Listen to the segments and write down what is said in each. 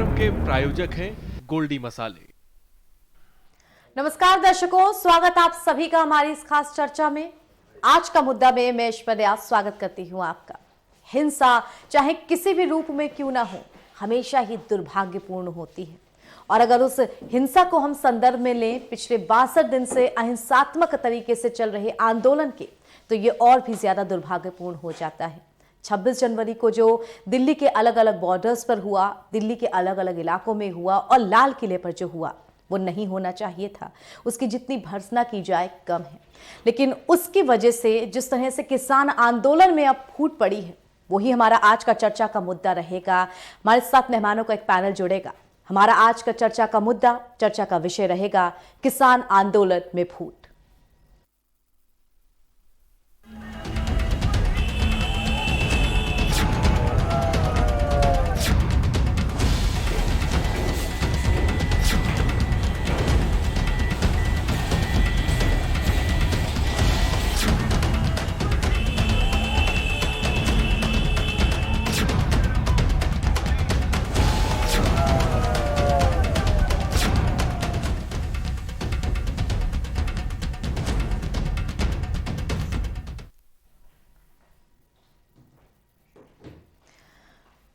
कार्यक्रम के प्रायोजक हैं गोल्डी मसाले। नमस्कार दर्शकों, स्वागत आप सभी का हमारी इस खास चर्चा में। आज का मुद्दा में मैं ऐश्वर्या स्वागत करती हूं आपका। हिंसा चाहे किसी भी रूप में क्यों ना हो, हमेशा ही दुर्भाग्यपूर्ण होती है। और अगर उस हिंसा को हम संदर्भ में लें पिछले 62 दिन से अहिंसात्मक तरीके से चल रहे आंदोलन के, तो ये और भी ज्यादा दुर्भाग्यपूर्ण हो जाता है। 26 जनवरी को जो दिल्ली के अलग अलग बॉर्डर्स पर हुआ, दिल्ली के अलग अलग इलाकों में हुआ और लाल किले पर जो हुआ, वो नहीं होना चाहिए था। उसकी जितनी भर्त्सना की जाए कम है, लेकिन उसकी वजह से जिस तरह से किसान आंदोलन में अब फूट पड़ी है, वही हमारा आज का चर्चा का मुद्दा रहेगा। हमारे साथ मेहमानों का एक पैनल जुड़ेगा। हमारा आज का चर्चा का मुद्दा, चर्चा का विषय रहेगा किसान आंदोलन में फूट।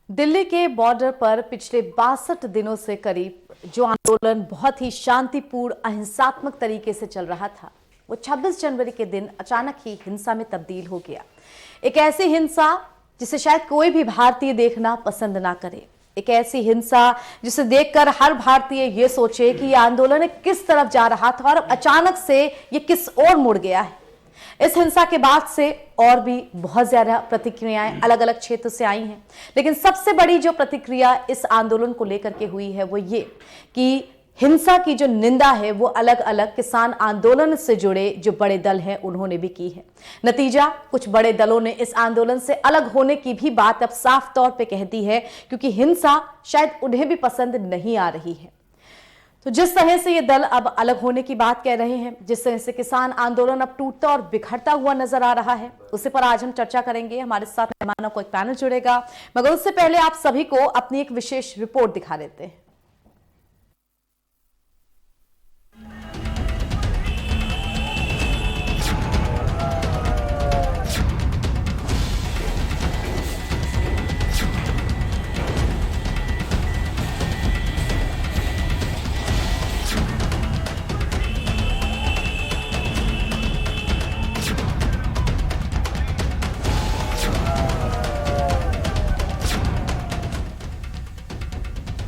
दिल्ली के बॉर्डर पर पिछले 62 दिनों से करीब जो आंदोलन बहुत ही शांतिपूर्ण अहिंसात्मक तरीके से चल रहा था, वो 26 जनवरी के दिन अचानक ही हिंसा में तब्दील हो गया। एक ऐसी हिंसा जिसे शायद कोई भी भारतीय देखना पसंद ना करे, एक ऐसी हिंसा जिसे देखकर हर भारतीय ये सोचे कि ये आंदोलन किस तरफ जा रहा था और अचानक से ये किस ओर मुड़ गया है। इस हिंसा के बाद से और भी बहुत ज्यादा प्रतिक्रियाएं अलग अलग क्षेत्र से आई हैं, लेकिन सबसे बड़ी जो प्रतिक्रिया इस आंदोलन को लेकर के हुई है वो ये कि हिंसा की जो निंदा है वो अलग अलग किसान आंदोलन से जुड़े जो बड़े दल हैं उन्होंने भी की है। नतीजा, कुछ बड़े दलों ने इस आंदोलन से अलग होने की भी बात अब साफ तौर पे कह दी है, क्योंकि हिंसा शायद उन्हें भी पसंद नहीं आ रही है। तो जिस तरह से ये दल अब अलग होने की बात कह रहे हैं, जिस तरह से किसान आंदोलन अब टूटता और बिखरता हुआ नजर आ रहा है, उसी पर आज हम चर्चा करेंगे। हमारे साथ मेहमानों को एक पैनल जुड़ेगा, मगर उससे पहले आप सभी को अपनी एक विशेष रिपोर्ट दिखा देते हैं।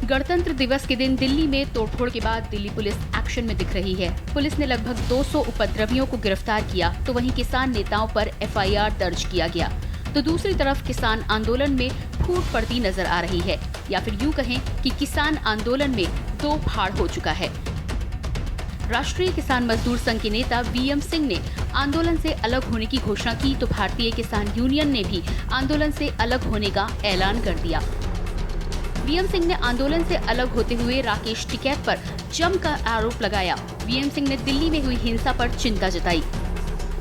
गणतंत्र दिवस के दिन दिल्ली में तोड़फोड़ के बाद दिल्ली पुलिस एक्शन में दिख रही है। पुलिस ने लगभग 200 उपद्रवियों को गिरफ्तार किया, तो वहीं किसान नेताओं पर एफआईआर दर्ज किया गया। तो दूसरी तरफ किसान आंदोलन में फूट पड़ती नजर आ रही है, या फिर यूं कहें कि किसान आंदोलन में दो फाड़ हो चुका है। राष्ट्रीय किसान मजदूर संघ के नेता वीएम सिंह ने आंदोलन से अलग होने की घोषणा की, तो भारतीय किसान यूनियन ने भी आंदोलन से अलग होने का ऐलान कर दिया। वीएम सिंह ने आंदोलन से अलग होते हुए राकेश टिकैत पर जमकर आरोप लगाया। वीएम सिंह ने दिल्ली में हुई हिंसा पर चिंता जताई।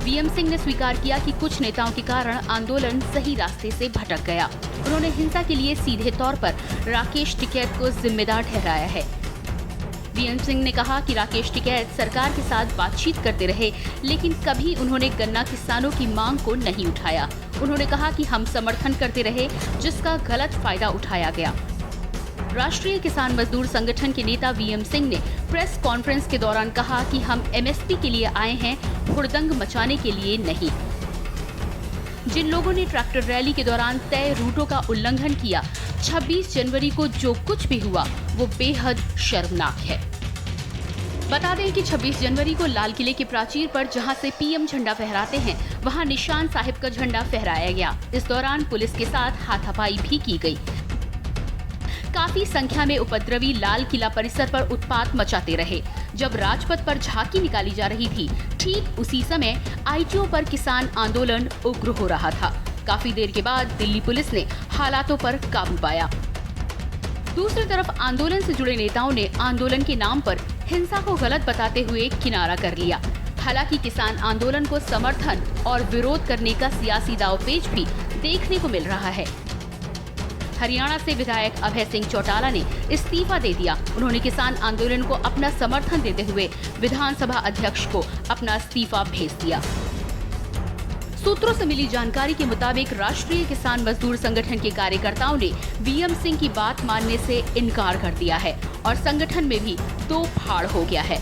वीएम सिंह ने स्वीकार किया कि कुछ नेताओं के कारण आंदोलन सही रास्ते से भटक गया। उन्होंने हिंसा के लिए सीधे तौर पर राकेश टिकैत को जिम्मेदार ठहराया है। वीएम सिंह ने कहा कि राकेश टिकैत सरकार के साथ बातचीत करते रहे, लेकिन कभी उन्होंने गन्ना किसानों की मांग को नहीं उठाया। उन्होंने कहा कि हम समर्थन करते रहे, जिसका गलत फायदा उठाया गया। राष्ट्रीय किसान मजदूर संगठन के नेता वीएम सिंह ने प्रेस कॉन्फ्रेंस के दौरान कहा कि हम एमएसपी के लिए आए हैं, हुड़दंग मचाने के लिए नहीं। जिन लोगों ने ट्रैक्टर रैली के दौरान तय रूटों का उल्लंघन किया, 26 जनवरी को जो कुछ भी हुआ वो बेहद शर्मनाक है। बता दें कि 26 जनवरी को लाल किले के प्राचीर पर जहां से पीएम झंडा फहराते हैं, वहां निशान साहिब का झंडा फहराया गया। इस दौरान पुलिस के साथ हाथापाई भी की गई। काफी संख्या में उपद्रवी लाल किला परिसर पर उत्पात मचाते रहे। जब राजपथ पर झांकी निकाली जा रही थी, ठीक उसी समय आईटीओ पर किसान आंदोलन उग्र हो रहा था। काफी देर के बाद दिल्ली पुलिस ने हालातों पर काबू पाया। दूसरी तरफ आंदोलन से जुड़े नेताओं ने आंदोलन के नाम पर हिंसा को गलत बताते हुए किनारा कर लिया। हालांकि किसान आंदोलन को समर्थन और विरोध करने का सियासी दांवपेच भी देखने को मिल रहा है। हरियाणा से विधायक अभय सिंह चौटाला ने इस्तीफा दे दिया। उन्होंने किसान आंदोलन को अपना समर्थन देते हुए विधानसभा अध्यक्ष को अपना इस्तीफा भेज दिया। सूत्रों से मिली जानकारी के मुताबिक राष्ट्रीय किसान मजदूर संगठन के कार्यकर्ताओं ने वीएम सिंह की बात मानने से इनकार कर दिया है और संगठन में भी दो फाड़ हो गया है।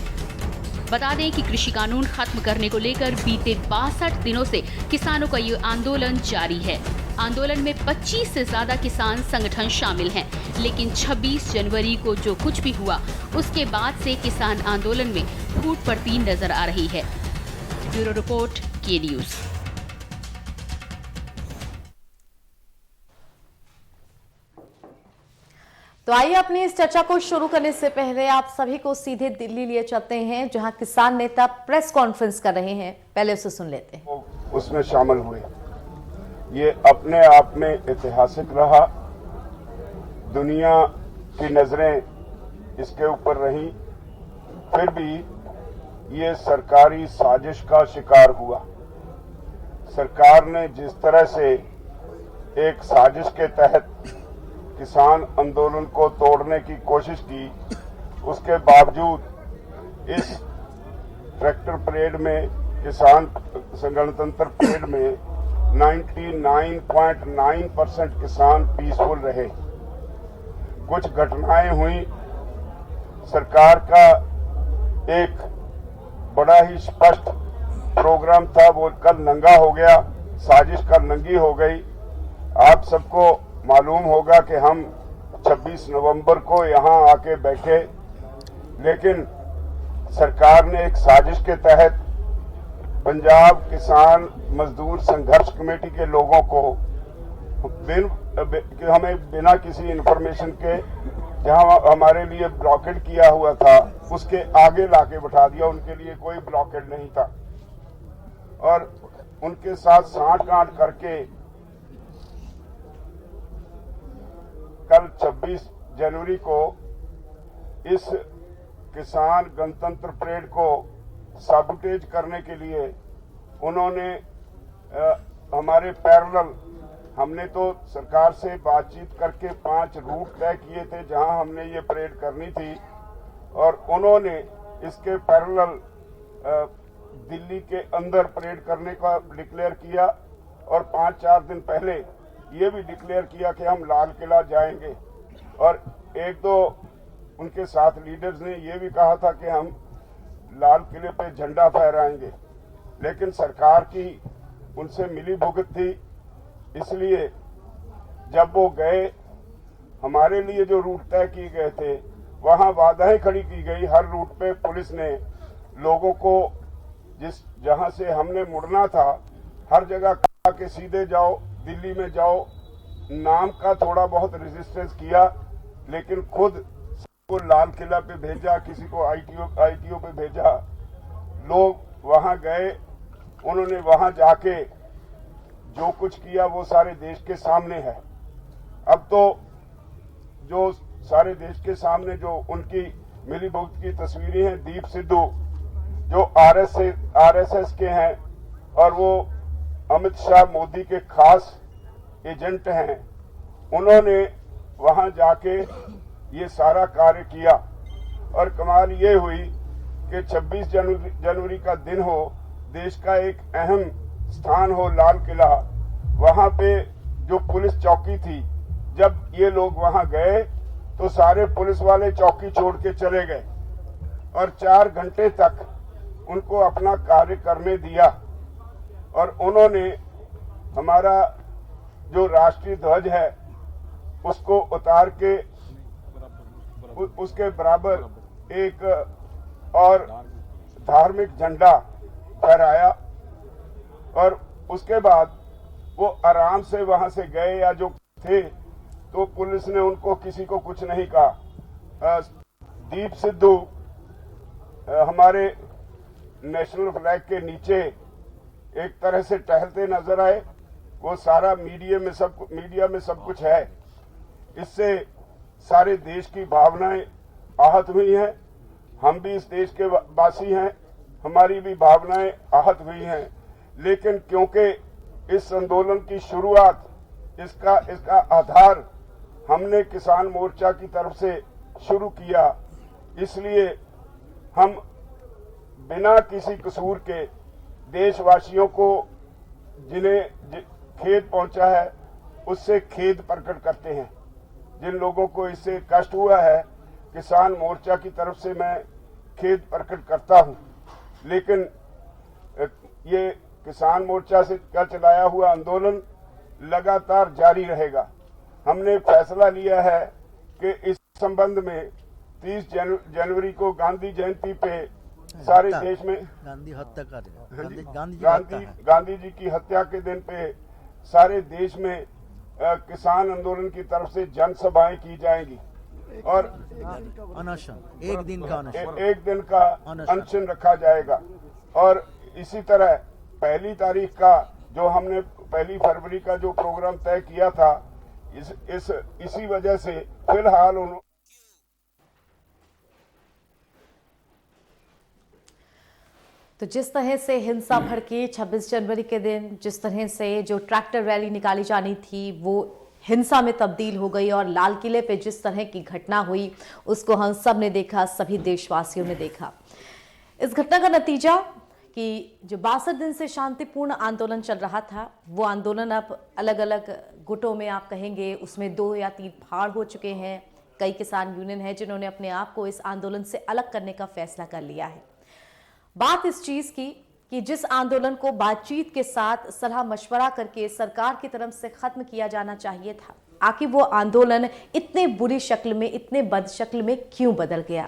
बता दें कि कृषि कानून खत्म करने को लेकर बीते 62 दिनों से किसानों का ये आंदोलन जारी है। आंदोलन में 25 से ज्यादा किसान संगठन शामिल हैं, लेकिन 26 जनवरी को जो कुछ भी हुआ उसके बाद से किसान आंदोलन में फूट पड़ती नजर आ रही है। ब्यूरो रिपोर्ट, के न्यूज। तो आइए अपनी इस चर्चा को शुरू करने से पहले आप सभी को सीधे दिल्ली लिए चलते हैं, जहां किसान नेता प्रेस कॉन्फ्रेंस कर रहे हैं। पहले उसे सुन लेते हैं। उसमें शामिल हुए, ये अपने आप में ऐतिहासिक रहा। दुनिया की नजरें इसके ऊपर रही, फिर भी ये सरकारी साजिश का शिकार हुआ। सरकार ने जिस तरह से एक साजिश के तहत किसान आंदोलन को तोड़ने की कोशिश की, उसके बावजूद इस ट्रैक्टर परेड में, किसान गणतंत्र परेड में 99.9% किसान पीसफुल रहे। कुछ घटनाएं हुई, सरकार का एक बड़ा ही स्पष्ट प्रोग्राम था, वो कल नंगा हो गया, साजिश कल नंगी हो गई। आप सबको मालूम होगा कि हम 26 नवंबर को यहां आके बैठे, लेकिन सरकार ने एक साजिश के तहत पंजाब किसान मजदूर संघर्ष कमेटी के लोगों को हमें बिना किसी इंफॉर्मेशन के, जहां हमारे लिए ब्लॉकेड किया हुआ था, उसके आगे लाके बैठा दिया। उनके लिए कोई ब्लॉकेड नहीं था और उनके साथ सांठ-गांठ करके कल 26 जनवरी को इस किसान गणतंत्र परेड को साबुटेज करने के लिए उन्होंने हमारे पैरेलल, हमने तो सरकार से बातचीत करके 5 रूट तय किए थे जहां हमने ये परेड करनी थी, और उन्होंने इसके पैरेलल दिल्ली के अंदर परेड करने का डिक्लेयर किया। और 5-4 दिन पहले ये भी डिक्लेयर किया कि हम लाल किला जाएंगे, और एक दो उनके साथ लीडर्स ने ये भी कहा था कि हम लाल किले पे झंडा फहराएंगे। लेकिन सरकार की उनसे मिली भुगत थी, इसलिए जब वो गए, हमारे लिए जो रूट तय किए गए थे वहां बाधाएं खड़ी की गई। हर रूट पे पुलिस ने लोगों को जहां से हमने मुड़ना था, हर जगह कहा कि सीधे जाओ, दिल्ली में जाओ। नाम का थोड़ा बहुत रेजिस्टेंस किया, लेकिन खुद को लाल किला पे भेजा, किसी को आईटीओ पे भेजा। लोग वहां गए, उन्होंने वहां जाके जो कुछ किया वो सारे देश के सामने है। अब तो जो सारे देश के सामने जो उनकी मिलीभगत की तस्वीरें हैं, दीप सिद्धू जो आरएसएस के हैं और वो अमित शाह मोदी के खास एजेंट हैं, उन्होंने वहां जाके ये सारा कार्य किया। और कमाल ये हुई कि 26 जनवरी का दिन हो, देश का एक अहम स्थान हो लाल किला, वहां पे जो पुलिस चौकी थी, जब ये लोग वहां गए तो सारे पुलिस वाले चौकी छोड़ के चले गए और 4 घंटे तक उनको अपना कार्य करने दिया। और उन्होंने हमारा जो राष्ट्रीय ध्वज है उसको उतार के उसके बराबर एक और धार्मिक झंडा फहराया, और उसके बाद वो आराम से वहां से गए, या जो थे तो पुलिस ने उनको किसी को कुछ नहीं कहा। दीप सिद्धू हमारे नेशनल फ्लैग के नीचे एक तरह से टहलते नजर आए। वो सारा मीडिया में सब कुछ है। इससे सारे देश की भावनाएं आहत हुई हैं। हम भी इस देश के वासी हैं, हमारी भी भावनाएं आहत हुई हैं। लेकिन क्योंकि इस आंदोलन की शुरुआत, इसका आधार हमने किसान मोर्चा की तरफ से शुरू किया, इसलिए हम बिना किसी कसूर के देशवासियों को जिन्हें खेद पहुंचा है उससे खेद प्रकट करते हैं। जिन लोगों को इससे कष्ट हुआ है, किसान मोर्चा की तरफ से मैं खेद प्रकट करता हूं। लेकिन ये किसान मोर्चा से का चलाया हुआ आंदोलन लगातार जारी रहेगा। हमने फैसला लिया है कि इस संबंध में 30 जनवरी को गांधी जयंती पे सारे देश में गांधी हत्या गांधी जी की हत्या के दिन पे सारे देश में किसान आंदोलन की तरफ से जनसभाएं की जाएंगी और अनशन, एक दिन का अनशन रखा जाएगा। और इसी तरह 1 तारीख का जो हमने 1 फरवरी का जो प्रोग्राम तय किया था, इसी वजह से फिलहाल तो जिस तरह से हिंसा भड़की 26 जनवरी के दिन, जिस तरह से जो ट्रैक्टर रैली निकाली जानी थी वो हिंसा में तब्दील हो गई और लाल किले पे जिस तरह की घटना हुई उसको हम सब ने देखा, सभी देशवासियों ने देखा। इस घटना का नतीजा कि जो 62 दिन से शांतिपूर्ण आंदोलन चल रहा था वो आंदोलन अब अलग अलग गुटों में आप कहेंगे उसमें 2 या 3 फाड़ हो चुके हैं। कई किसान यूनियन है जिन्होंने अपने आप को इस आंदोलन से अलग करने का फैसला कर लिया है। बात इस चीज की कि जिस आंदोलन को बातचीत के साथ सलाह मशवरा करके सरकार की तरफ से खत्म किया जाना चाहिए था, आखिर वो आंदोलन इतने बुरी शक्ल में, इतने बद शक्ल में क्यों बदल गया?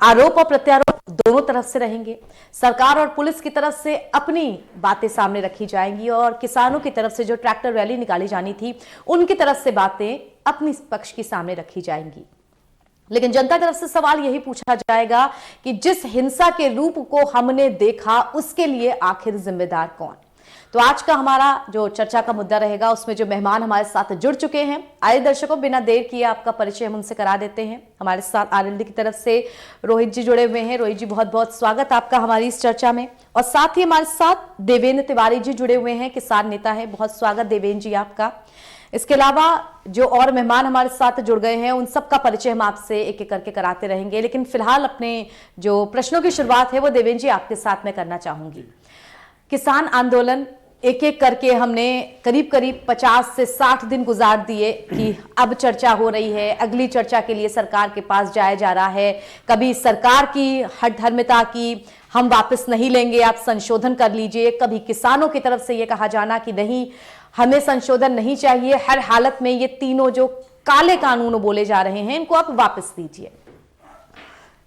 आरोप और प्रत्यारोप दोनों तरफ से रहेंगे। सरकार और पुलिस की तरफ से अपनी बातें सामने रखी जाएंगी और किसानों की तरफ से जो ट्रैक्टर रैली निकाली जानी थी उनकी तरफ से बातें अपनी पक्ष की सामने रखी जाएंगी। लेकिन जनता की तरफ से सवाल यही पूछा जाएगा कि जिस हिंसा के रूप को हमने देखा उसके लिए आखिर जिम्मेदार कौन? तो आज का हमारा जो चर्चा का मुद्दा रहेगा उसमें जो मेहमान हमारे साथ जुड़ चुके हैं, आइए दर्शकों बिना देर किए आपका परिचय हम उनसे करा देते हैं। हमारे साथ आरएलडी की तरफ से रोहित जी जुड़े हुए हैं। रोहित जी, बहुत बहुत स्वागत आपका हमारी इस चर्चा में। और साथ ही हमारे साथ देवेंद्र तिवारी जी जुड़े हुए हैं, किसान नेता है। बहुत स्वागत देवेंद्र जी आपका। इसके अलावा जो और मेहमान हमारे साथ जुड़ गए हैं उन सबका परिचय हम आपसे एक एक करके कराते रहेंगे, लेकिन फिलहाल अपने जो प्रश्नों की शुरुआत है वो देवेंद्र जी आपके साथ मैं करना चाहूंगी। किसान आंदोलन एक एक करके हमने करीब करीब 50 से 60 दिन गुजार दिए कि अब चर्चा हो रही है, अगली चर्चा के लिए सरकार के पास जाया जा रहा है। कभी सरकार की हठधर्मिता की हम वापस नहीं लेंगे, आप संशोधन कर लीजिए। कभी किसानों की तरफ से ये कहा जाना कि नहीं, हमें संशोधन नहीं चाहिए, हर हालत में ये तीनों जो काले कानून बोले जा रहे हैं इनको आप वापस लीजिए।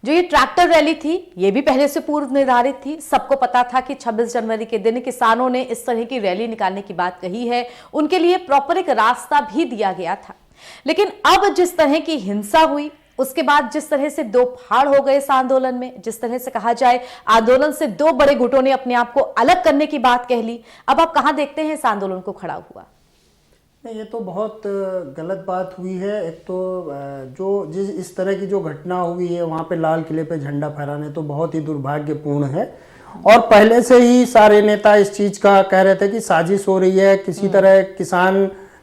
जो ये ट्रैक्टर रैली थी ये भी पहले से पूर्व निर्धारित थी। सबको पता था कि 26 जनवरी के दिन किसानों ने इस तरह की रैली निकालने की बात कही है, उनके लिए प्रॉपर एक रास्ता भी दिया गया था। लेकिन अब जिस तरह की हिंसा हुई उसके बाद जिस तरह से 2 फाड़ हो गए इस आंदोलन में, जिस तरह से कहा जाए आंदोलन से 2 बड़े गुटों ने अपने आप को अलग करने की बात कह ली, अब आप कहां देखते हैं इस आंदोलन को खड़ा हुआ? नहीं, ये तो बहुत गलत बात हुई है। एक तो जो इस तरह की जो घटना हुई है वहाँ पे लाल किले पे झंडा फहराने तो बहुत ही दुर्भाग्यपूर्ण है। और पहले से ही सारे नेता इस चीज़ का कह रहे थे कि साजिश हो रही है, किसी तरह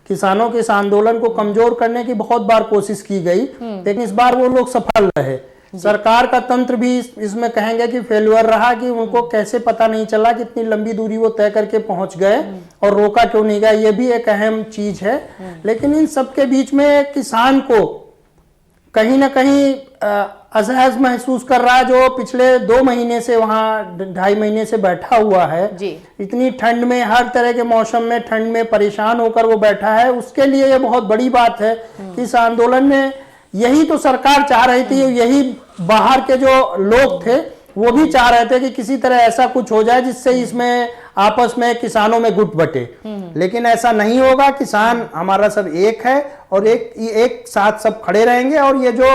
किसानों के इस आंदोलन को कमजोर करने की बहुत बार कोशिश की गई, लेकिन इस बार वो लोग सफल रहे। सरकार का तंत्र भी इसमें कहेंगे कि फेल्यूर रहा कि उनको कैसे पता नहीं चला कि इतनी लंबी दूरी वो तय करके पहुंच गए और रोका क्यों नहीं गया, ये भी एक अहम चीज है। लेकिन इन सब के बीच में किसान को कहीं ना कहीं असहज महसूस कर रहा है, जो पिछले 2 महीने से वहाँ 2.5 महीने से बैठा हुआ है जी। इतनी ठंड में, हर तरह के मौसम में ठंड में परेशान होकर वो बैठा है। उसके लिए ये बहुत बड़ी बात है कि इस आंदोलन में यही तो सरकार चाह रही थी, यही बाहर के जो लोग थे वो भी चाह रहे थे कि किसी तरह ऐसा कुछ हो जाए जिससे इसमें आपस में किसानों में गुट बटे। लेकिन ऐसा नहीं होगा। किसान हमारा सब एक है और एक साथ सब खड़े रहेंगे। और ये जो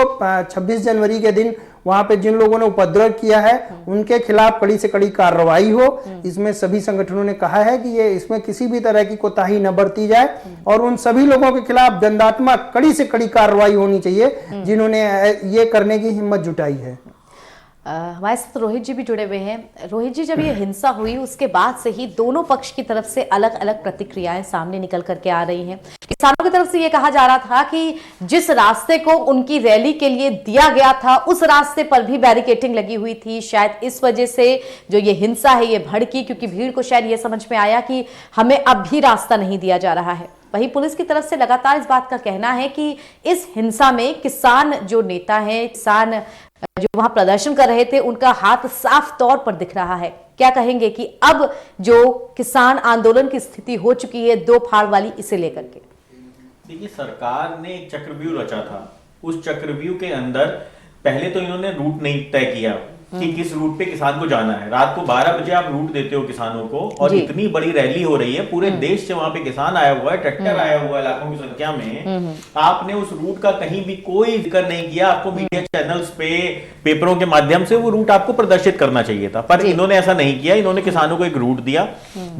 26 जनवरी के दिन वहां पे जिन लोगों ने उपद्रव किया है उनके खिलाफ कड़ी से कड़ी कार्रवाई हो, इसमें सभी संगठनों ने कहा है कि ये इसमें किसी भी तरह की कोताही न बरती जाए और उन सभी लोगों के खिलाफ दंडात्मक कड़ी से कड़ी कार्रवाई होनी चाहिए जिन्होंने ये करने की हिम्मत जुटाई है। हमारे साथ रोहित जी भी जुड़े हुए हैं। रोहित जी, जब ये हिंसा हुई उसके बाद से ही दोनों पक्ष की तरफ से अलग अलग प्रतिक्रियाएं सामने निकल करके आ रही हैं। किसानों की तरफ से यह कहा जा रहा था कि जिस रास्ते को उनकी रैली के लिए दिया गया था उस रास्ते पर भी बैरिकेटिंग लगी हुई थी। शायद इस वजह से जो ये हिंसा है ये भड़की, क्योंकि भीड़ को शायद ये समझ में आया कि हमें अब भी रास्ता नहीं दिया जा रहा है। वहीं पुलिस की तरफ से लगातार इस बात का कहना है कि इस हिंसा में किसान जो नेता हैं, किसान जो वहां प्रदर्शन कर रहे थे, उनका हाथ साफ तौर पर दिख रहा है। क्या कहेंगे कि अब जो किसान आंदोलन की स्थिति हो चुकी है दो फाड़ वाली, इसे लेकर के? देखिए, सरकार ने एक चक्रव्यूह रचा था। उस चक्रव्यूह के अंदर पहले तो इन्होंने रूट नहीं तय किया कि किस रूट पे किसान को जाना है। रात को 12 बजे आप रूट देते हो किसानों को, और इतनी बड़ी रैली हो रही है, पूरे देश से वहां पे किसान आया हुआ है, ट्रैक्टर आया हुआ है लाखों की संख्या में। आपने उस रूट का कहीं भी कोई जिक्र नहीं किया। आपको मीडिया चैनल्स पे, पेपरों के माध्यम से वो रूट आपको प्रदर्शित करना चाहिए था, पर इन्होंने ऐसा नहीं किया। इन्होंने किसानों को एक रूट दिया।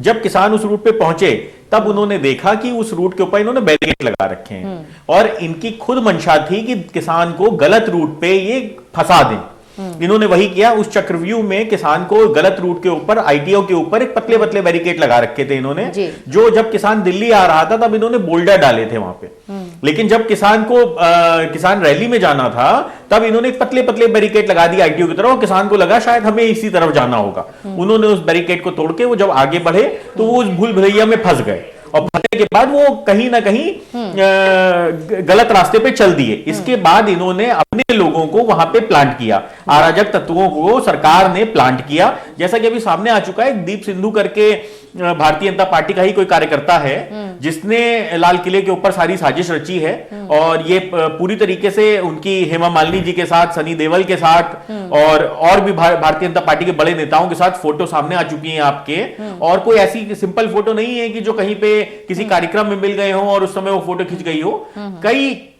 जब किसान उस रूट पे पहुंचे तब उन्होंने देखा कि उस रूट के ऊपर इन्होंने बैरिकेड लगा रखे हैं, और इनकी खुद मंशा थी कि किसान को गलत रूट पे ये फंसा दें। इन्होंने वही किया। उस चक्रव्यूह में किसान को गलत रूट के ऊपर, आईटीओ के ऊपर एक पतले पतले बैरिकेड लगा रखे थे इन्होंने, जो जब किसान दिल्ली आ रहा था तब इन्होंने बोल्डर डाले थे वहां पे। लेकिन जब किसान रैली में जाना था तब इन्होंने एक पतले पतले बैरिकेड लगा दिए आईटीओ की तरफ, और किसान को लगा शायद हमें इसी तरफ जाना होगा। उन्होंने उस बैरिकेड को तोड़ के वो जब आगे बढ़े तो वो उस भूल भुलैया में फंस गए, और फंसने के बाद वो कहीं ना कहीं गलत रास्ते पे चल दिए। इसके बाद इन्होंने अपने लोगों को वहां पे प्लांट किया, अराजक तत्वों को सरकार ने प्लांट किया। जैसा कि अभी सामने आ चुका है, दीप सिंधु करके भारतीय जनता पार्टी का ही कोई कार्यकर्ता है जिसने लाल किले के ऊपर सारी साजिश रची है, और ये पूरी तरीके से उनकी हेमा मालिनी जी के साथ, सनी देओल के साथ और भी भारतीय जनता पार्टी के बड़े नेताओं के साथ फोटो सामने आ चुकी हैं आपके। और कोई ऐसी सिंपल फोटो नहीं है कि जो कहीं पे किसी कार्यक्रम में मिल गए हो और उस समय वो फोटो खिंच गई हो।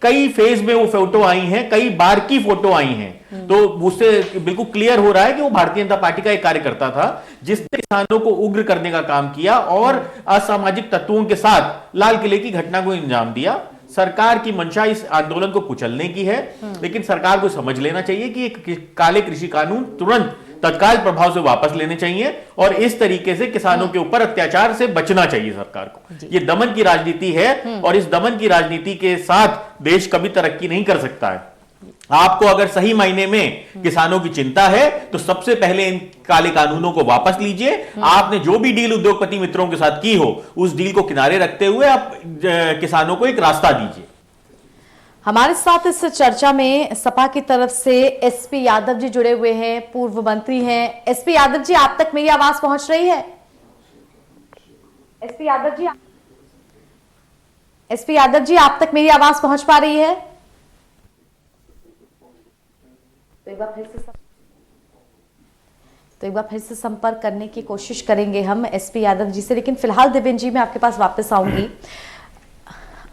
कई फेज में वो फोटो आई हैं, कई बार की फोटो आई हैं। तो उससे बिल्कुल क्लियर हो रहा है कि वो भारतीय जनता पार्टी का एक कार्यकर्ता था जिसने किसानों को उग्र करने का काम किया और असामाजिक तत्वों के साथ लाल किले की घटना को अंजाम दिया। सरकार की मंशा इस आंदोलन को कुचलने की है, लेकिन सरकार को समझ लेना चाहिए कि एक काले कृषि कानून तुरंत तत्काल प्रभाव से वापस लेने चाहिए, और इस तरीके से किसानों के ऊपर अत्याचार से बचना चाहिए सरकार को। ये दमन की राजनीति है, और इस दमन की राजनीति के साथ देश कभी तरक्की नहीं कर सकता है। आपको अगर सही मायने में किसानों की चिंता है तो सबसे पहले इन काले कानूनों को वापस लीजिए। आपने जो भी डील उद्योगपति मित्रों के साथ की हो, उस डील को किनारे रखते हुए आप किसानों को एक रास्ता दीजिए। हमारे साथ इस चर्चा में सपा की तरफ से एसपी यादव जी जुड़े हुए हैं, पूर्व मंत्री हैं। एसपी यादव जी, आप तक मेरी आवाज पहुंच रही है? एसपी यादव जी, आप तक मेरी आवाज पहुंच पा रही है? तो एक बार फिर से संपर्क करने की कोशिश करेंगे हम एसपी यादव जी से। लेकिन फिलहाल देवेंद्र जी, मैं आपके पास वापस आऊंगी।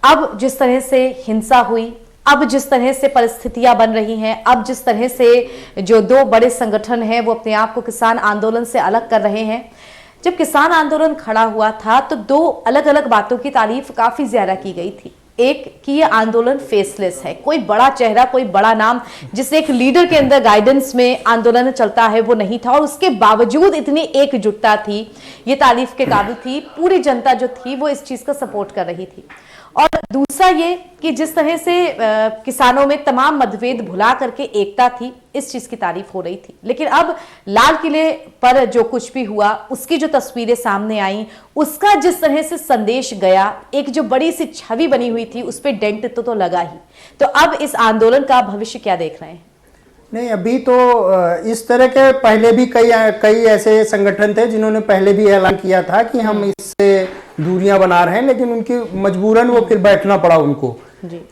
अब जिस तरह से हिंसा हुई, अब जिस तरह से परिस्थितियां बन रही हैं, अब जिस तरह से जो दो बड़े संगठन हैं वो अपने आप को किसान आंदोलन से अलग कर रहे हैं। जब किसान आंदोलन खड़ा हुआ था तो दो अलग अलग बातों की तारीफ काफी ज्यादा की गई थी। एक कि ये आंदोलन फेसलेस है, कोई बड़ा चेहरा, कोई बड़ा नाम जिससे एक लीडर के अंदर गाइडेंस में आंदोलन चलता है वो नहीं था, और उसके बावजूद इतनी एकजुटता थी, ये तारीफ के काबिल थी। पूरी जनता जो थी वो इस चीज का सपोर्ट कर रही थी। और दूसरा ये कि जिस तरह से किसानों में तमाम मतभेद भुला करके एकता थी, इस चीज की तारीफ हो रही थी। लेकिन अब लाल किले पर जो कुछ भी हुआ, उसकी जो तस्वीरें सामने आई, उसका जिस तरह से संदेश गया, एक जो बड़ी सी छवि बनी हुई थी उस पर डेंट तो लगा ही। तो अब इस आंदोलन का भविष्य क्या देख रहे हैं? नहीं, अभी तो इस तरह के पहले भी कई ऐसे संगठन थे जिन्होंने पहले भी ऐलान किया था कि हम इससे दूरियां बना रहे हैं, लेकिन उनकी मजबूरन वो फिर बैठना पड़ा उनको।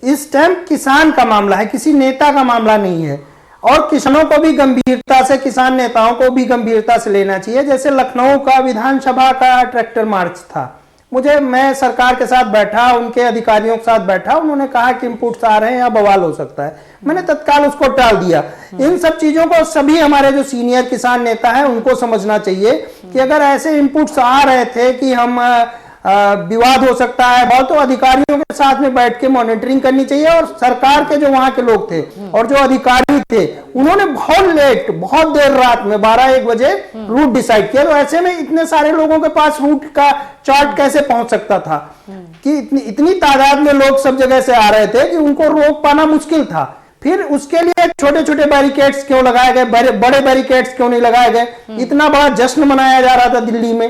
इस टाइम किसान का मामला है, किसी नेता का मामला नहीं है, और किसानों को भी गंभीरता से, किसान नेताओं को भी गंभीरता से लेना चाहिए। जैसे लखनऊ का विधानसभा का ट्रैक्टर मार्च था, मैं सरकार के साथ बैठा, उनके अधिकारियों के साथ बैठा, उन्होंने कहा कि इनपुट्स आ रहे हैं या बवाल हो सकता है, मैंने तत्काल उसको टाल दिया। इन सब चीजों को सभी हमारे जो सीनियर किसान नेता हैं उनको समझना चाहिए कि अगर ऐसे इनपुट्स आ रहे थे कि हम विवाद हो सकता है बहुत, तो अधिकारियों के साथ में बैठ के मॉनिटरिंग करनी चाहिए। और सरकार के जो वहां के लोग थे और जो अधिकारी थे, उन्होंने बहुत देर रात में 12-1 बजे रूट डिसाइड किया। तो ऐसे में इतने सारे लोगों के पास रूट का चार्ट कैसे पहुंच सकता था? कि इतनी तादाद में लोग सब जगह से आ रहे थे कि उनको रोक पाना मुश्किल था। फिर उसके लिए छोटे छोटे बैरिकेड्स क्यों लगाए गए, बड़े बैरिकेड्स क्यों नहीं लगाए गए? इतना बड़ा जश्न मनाया जा रहा था दिल्ली में,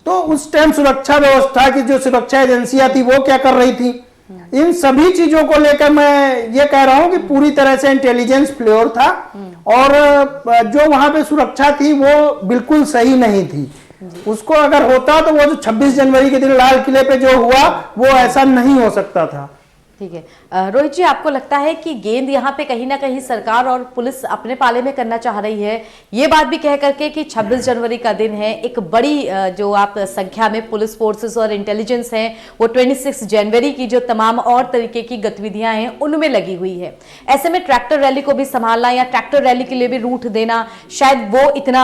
तो उस टाइम सुरक्षा व्यवस्था की जो सुरक्षा एजेंसियां थी वो क्या कर रही थी? इन सभी चीजों को लेकर मैं ये कह रहा हूं कि पूरी तरह से इंटेलिजेंस फ्लेयर था और जो वहां पे सुरक्षा थी वो बिल्कुल सही नहीं थी। उसको अगर होता तो वो जो 26 जनवरी के दिन लाल किले पे जो हुआ वो ऐसा नहीं हो सकता था। ठीक है रोहित जी, आपको लगता है कि गेंद यहाँ पे कहीं ना कहीं सरकार और पुलिस अपने पाले में करना चाह रही है, ये बात भी कह करके कि 26 जनवरी का दिन है, एक बड़ी जो आप संख्या में पुलिस फोर्सेस और इंटेलिजेंस हैं वो 26 जनवरी की जो तमाम और तरीके की गतिविधियां हैं उनमें लगी हुई है। ऐसे में ट्रैक्टर रैली को भी संभालना या ट्रैक्टर रैली के लिए भी रूट देना, शायद वो इतना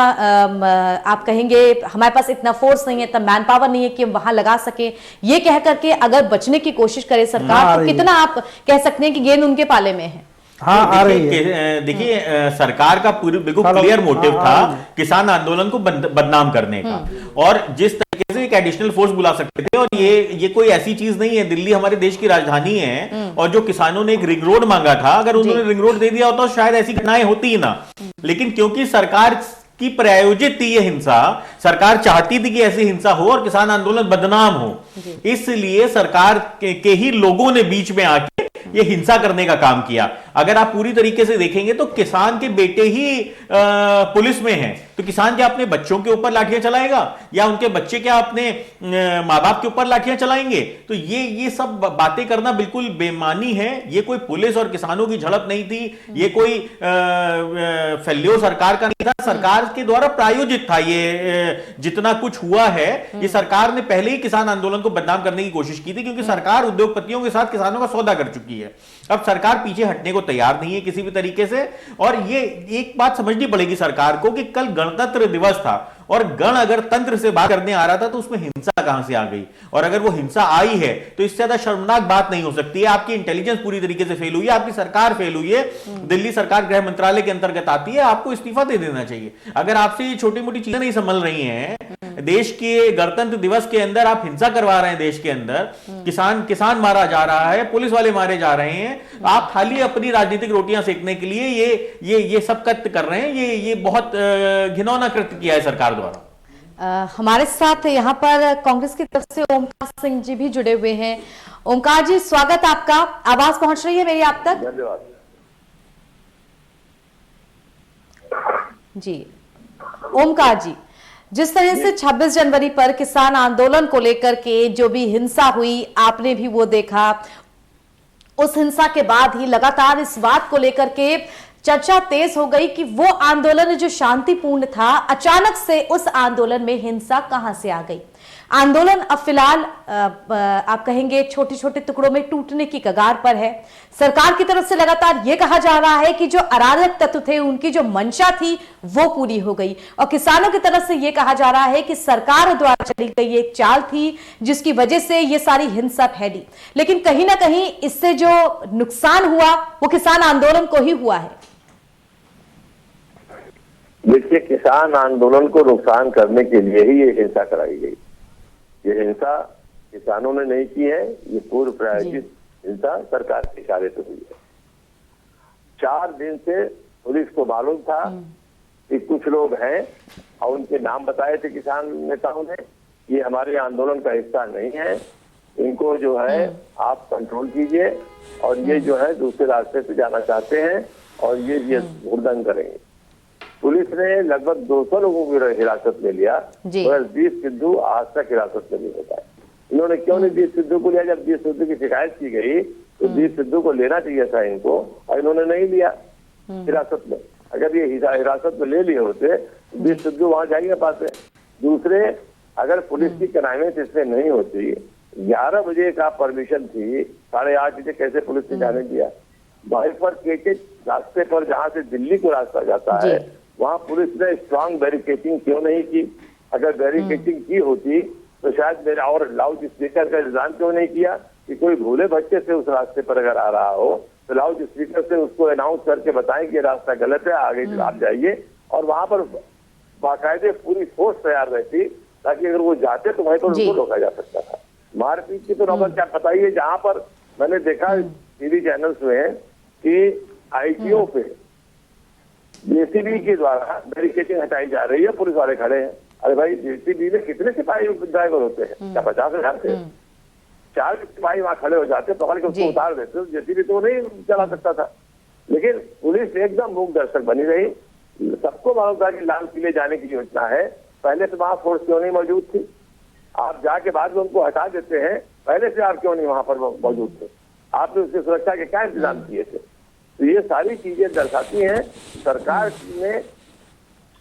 आप कहेंगे हमारे पास इतना फोर्स नहीं है, इतना मैन पावर नहीं है कि हम वहां लगा सके, ये कह करके अगर बचने की कोशिश करे सरकार तो कितना आप कह सकते हैं कि गेंद उनके पाले में है? हाँ, आ रही है। देखिए सरकार का बिल्कुल क्लियर मोटिव था किसान आंदोलन को बदनाम करने का, और जिस तरीके से एक एडिशनल फोर्स बुला सकते थे, और ये कोई ऐसी चीज नहीं है, दिल्ली हमारे देश की राजधानी है, और जो किसानों ने एक रिंग रोड मांगा था, अगर उन्होंने रिंग रोड दे दिया होता तो शायद ऐसी घटनाएं होती ही ना। लेकिन क्योंकि सरकार की प्रायोजित थी ये हिंसा, सरकार चाहती थी कि ऐसी हिंसा हो और किसान आंदोलन बदनाम हो, इसलिए सरकार के ही लोगों ने बीच में आके ये हिंसा करने का काम किया। अगर आप पूरी तरीके से देखेंगे तो किसान के बेटे ही पुलिस में हैं, तो किसान क्या अपने बच्चों के ऊपर लाठियां चलाएगा, या उनके बच्चे क्या अपने माँ बाप के ऊपर लाठियां चलाएंगे? तो ये सब बातें करना बिल्कुल बेमानी है। ये कोई पुलिस और किसानों की झड़प नहीं थी, ये कोई फेल्योर सरकार का नहीं था, सरकार के द्वारा प्रायोजित था। ये जितना कुछ हुआ है ये सरकार ने पहले ही किसान आंदोलन को बदनाम करने की कोशिश की थी, क्योंकि सरकार उद्योगपतियों के साथ किसानों का सौदा कर चुकी है। अब सरकार पीछे हटने को तैयार नहीं है किसी भी तरीके से। और ये एक बात समझनी पड़ेगी सरकार को कि कल गणतंत्र दिवस था, और गण अगर तंत्र से बात करने आ रहा था तो उसमें हिंसा कहां से आ गई? और अगर वो हिंसा आई है तो इससे ज्यादा शर्मनाक बात नहीं हो सकती है। आपकी इंटेलिजेंस पूरी तरीके से फेल हुई है, आपकी सरकार फेल हुई है। दिल्ली सरकार गृह मंत्रालय के अंतर्गत आती है, आपको इस्तीफा दे देना चाहिए। अगर आपसे ये छोटी मोटी चीजें नहीं संभल रही हैं, देश के गणतंत्र दिवस के अंदर आप हिंसा करवा रहे हैं, देश के अंदर किसान मारा जा रहा है, पुलिस वाले मारे जा रहे हैं, आप खाली अपनी राजनीतिक रोटियां सेकने के लिए ये सब कृत्य कर रहे हैं। ये बहुत घिनौना कृत्य किया है सरकार द्वारा। हमारे साथ यहाँ पर कांग्रेस की तरफ से ओमकार सिंह जी भी जुड़े हुए हैं। ओमकार जी, स्वागत आपका। आवाज पहुंच रही है मेरी आप तक? धन्यवाद जी। ओमकार जी, जिस तरह से 26 जनवरी पर किसान आंदोलन को लेकर के जो भी हिंसा हुई आपने भी वो देखा, उस हिंसा के बाद ही लगातार इस बात को लेकर के चर्चा तेज हो गई कि वो आंदोलन जो शांतिपूर्ण था, अचानक से उस आंदोलन में हिंसा कहां से आ गई। आंदोलन अब फिलहाल आप कहेंगे छोटे छोटे टुकड़ों में टूटने की कगार पर है। सरकार की तरफ से लगातार यह कहा जा रहा है कि जो अराजक तत्व थे उनकी जो मंशा थी वो पूरी हो गई, और किसानों की तरफ से यह कहा जा रहा है कि सरकार द्वारा चली गई एक चाल थी जिसकी वजह से ये सारी हिंसा फैली। लेकिन कहीं ना कहीं इससे जो नुकसान हुआ वो किसान आंदोलन को ही हुआ है। देखिए, किसान आंदोलन को नुकसान करने के लिए ही ये हिंसा कराई गई। ये हिंसा किसानों ने नहीं की है, ये पूर्व प्रायोजित हिंसा सरकार के इशारे से हुई है। 4 दिन से पुलिस को मालूम था कि कुछ लोग हैं, और उनके नाम बताए थे किसान नेताओं ने, ये हमारे आंदोलन का हिस्सा नहीं है, इनको जो है आप कंट्रोल कीजिए, और ये जो है दूसरे रास्ते से जाना चाहते हैं, और ये हुड़दंग करेंगे। पुलिस ने लगभग 200 लोगों को हिरासत में लिया, मगर दीप सिद्धू आज तक हिरासत में नहीं होता है। इन्होंने क्यों नहीं दीप सिद्धू को लिया? जब दीप सिद्धू की शिकायत की गई तो दीप सिद्धू को लेना चाहिए था इनको, और इन्होंने नहीं लिया हिरासत में। अगर ये हिरासत में ले लिए होते तो दीप सिद्धू वहां जाएंगे पास में। दूसरे, अगर पुलिस की कनाइमेंस इसमें नहीं होती, 11 बजे का परमिशन थी, 8:30 बजे कैसे पुलिस ने जाने दिया? बाइफरकेटेड रास्ते पर जहाँ से दिल्ली को रास्ता जाता है वहां पुलिस ने स्ट्रांग बैरिकेटिंग क्यों नहीं की? अगर बैरिकेटिंग की होती तो शायद मेरा, और लाउड स्पीकर का इंतजाम क्यों नहीं किया कि कोई भूले बच्चे से उस रास्ते पर अगर आ रहा हो तो लाउड स्पीकर से उसको अनाउंस करके बताएं कि ये रास्ता गलत है, आगे आप जाइए, और वहां पर बाकायदे पूरी फोर्स तैयार रहती ताकि अगर वो जाते तो वहीं पर उनको रोका जा सकता था। मारपीट की तो नौबत क्या बताइए, जहां पर मैंने देखा टीवी चैनल्स में कि आईटीओ पे जेसीबी के द्वारा बैरिकेडिंग हटाई जा रही है, पुलिस वाले खड़े हैं। अरे भाई, जेसीबी में कितने सिपाही ड्राइवर होते हैं? क्या 50,000 से 4 सिपाही वहां खड़े हो जाते, पकड़ के उसको उतार देते। जेसीबी तो नहीं चला सकता था, लेकिन पुलिस एकदम मूक दर्शक बनी रही। सबको मालूम था कि लाल किले जाने की योजना है, पहले से वहां फोर्स क्यों नहीं मौजूद थी? आप जाके बाद में उनको हटा देते हैं, पहले से आप क्यों नहीं वहां पर मौजूद थे? आपने उसकी सुरक्षा के क्या इंतजाम किए थे? तो ये सारी चीजें दर्शाती हैं सरकार ने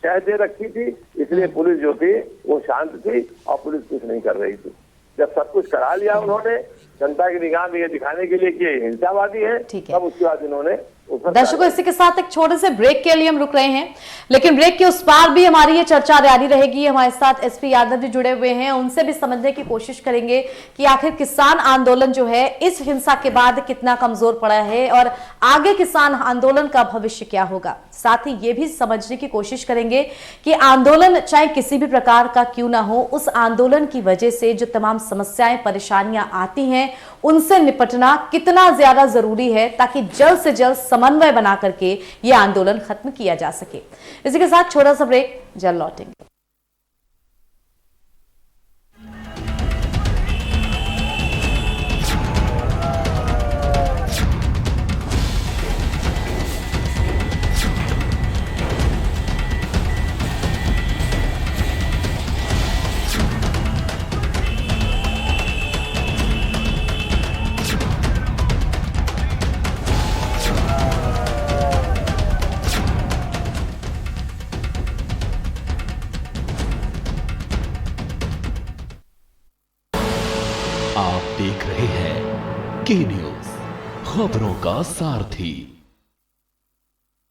शह दे रखी थी, इसलिए पुलिस जो थी वो शांत थी और पुलिस कुछ नहीं कर रही थी। जब सब कुछ करा लिया उन्होंने जनता की निगाह में ये दिखाने के लिए कि ये हिंसावादी है, तब उसके बाद इन्होंने। दर्शकों, इसी के साथ एक छोटे से ब्रेक के लिए हम रुक रहे हैं, लेकिन ब्रेक के उस पार भी हमारी ये चर्चा जारी रहेगी। हमारे साथ एसपी यादव जी जुड़े हुए हैं, उनसे भी समझने की कोशिश करेंगे कि आखिर किसान आंदोलन जो है इस हिंसा के बाद कितना कमजोर पड़ा है और आगे किसान आंदोलन का भविष्य क्या होगा। साथ ही ये भी समझने की कोशिश करेंगे कि आंदोलन चाहे किसी भी प्रकार का क्यों ना हो, उस आंदोलन की वजह से जो तमाम समस्याएं परेशानियां आती हैं उनसे निपटना कितना ज्यादा जरूरी है, ताकि जल्द से जल्द समन्वय बना करके यह आंदोलन खत्म किया जा सके। इसी के साथ छोटा सा ब्रेक, जल्द लौटेंगे। आप देख रहे हैं के न्यूज, खबरों का सारथी।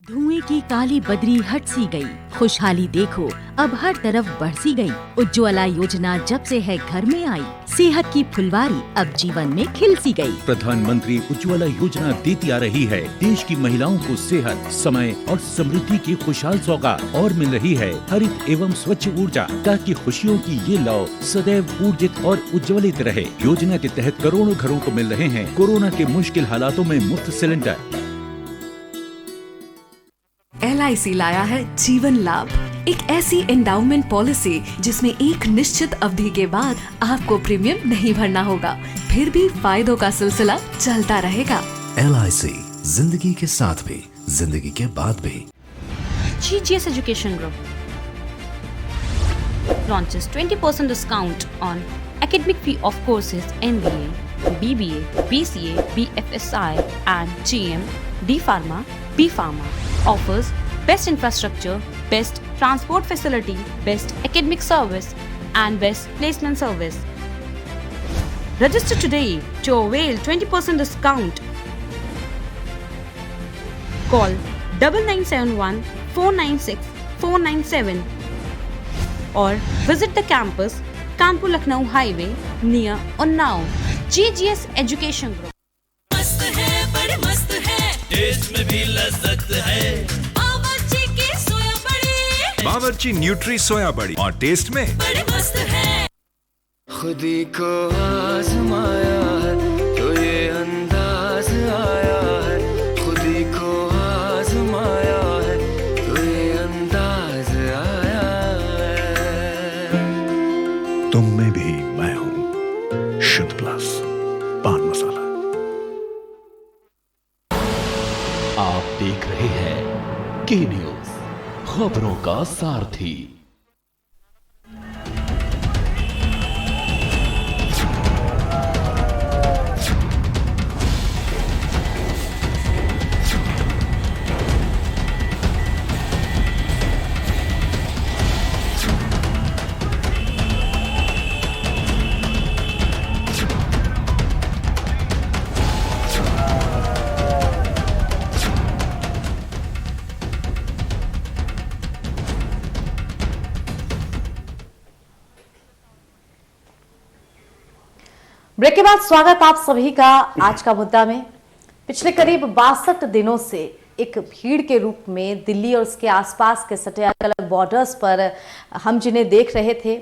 धुएं की काली बदरी हट सी गई, खुशहाली देखो अब हर तरफ बरसी गई। उज्ज्वला योजना जब से है घर में आई, सेहत की फुलवारी अब जीवन में खिल सी गई। प्रधानमंत्री उज्ज्वला योजना देती आ रही है देश की महिलाओं को सेहत, समय और समृद्धि की खुशहाल सौगात, और मिल रही है हरित एवं स्वच्छ ऊर्जा, ताकि खुशियों की ये लौ सदैव ऊर्जित और उज्ज्वलित रहे। योजना के तहत करोड़ों घरों को मिल रहे हैं कोरोना के मुश्किल हालातों में मुफ्त सिलेंडर। LIC लाया है जीवन लाभ, एक ऐसी एंडाउमेंट पॉलिसी जिसमें एक निश्चित अवधि के बाद आपको प्रीमियम नहीं भरना होगा, फिर भी फायदों का सिलसिला चलता रहेगा। LIC, जिंदगी के साथ भी, जिंदगी के बाद भी। GGS Education Group launches 20% discount on academic fee of courses MBA, BBA, BCA, BFSI and GM, D Pharma, B Pharma. Offers best infrastructure, best transport facility, best academic service and best placement service. Register today to avail 20% discount. Call 9971 496 497 or visit the campus Kanpur Lucknow Highway near Unnao. GGS Education Group. मस्त है, बड़े मस्त है, test में भी लज्जत है। बावर्ची की सोया बड़ी, बावर्ची न्यूट्री सोया बड़ी, और टेस्ट में बड़े मस्त है। खुदी को आजमाया है तो ये अंदाज आया है, खुदी को आजमाया है तो ये अंदाज आया है। तुम में भी मैं हूँ, शुद्ध प्लस पान मसाला। आप देख रहे हैं के न्यूज, खबरों का सारथी। ब्रेक के बाद स्वागत आप सभी का आज का मुद्दा में। पिछले करीब 62 दिनों से एक भीड़ के रूप में दिल्ली और उसके आसपास के सटे अलग अलग बॉर्डर्स पर हम जिन्हें देख रहे थे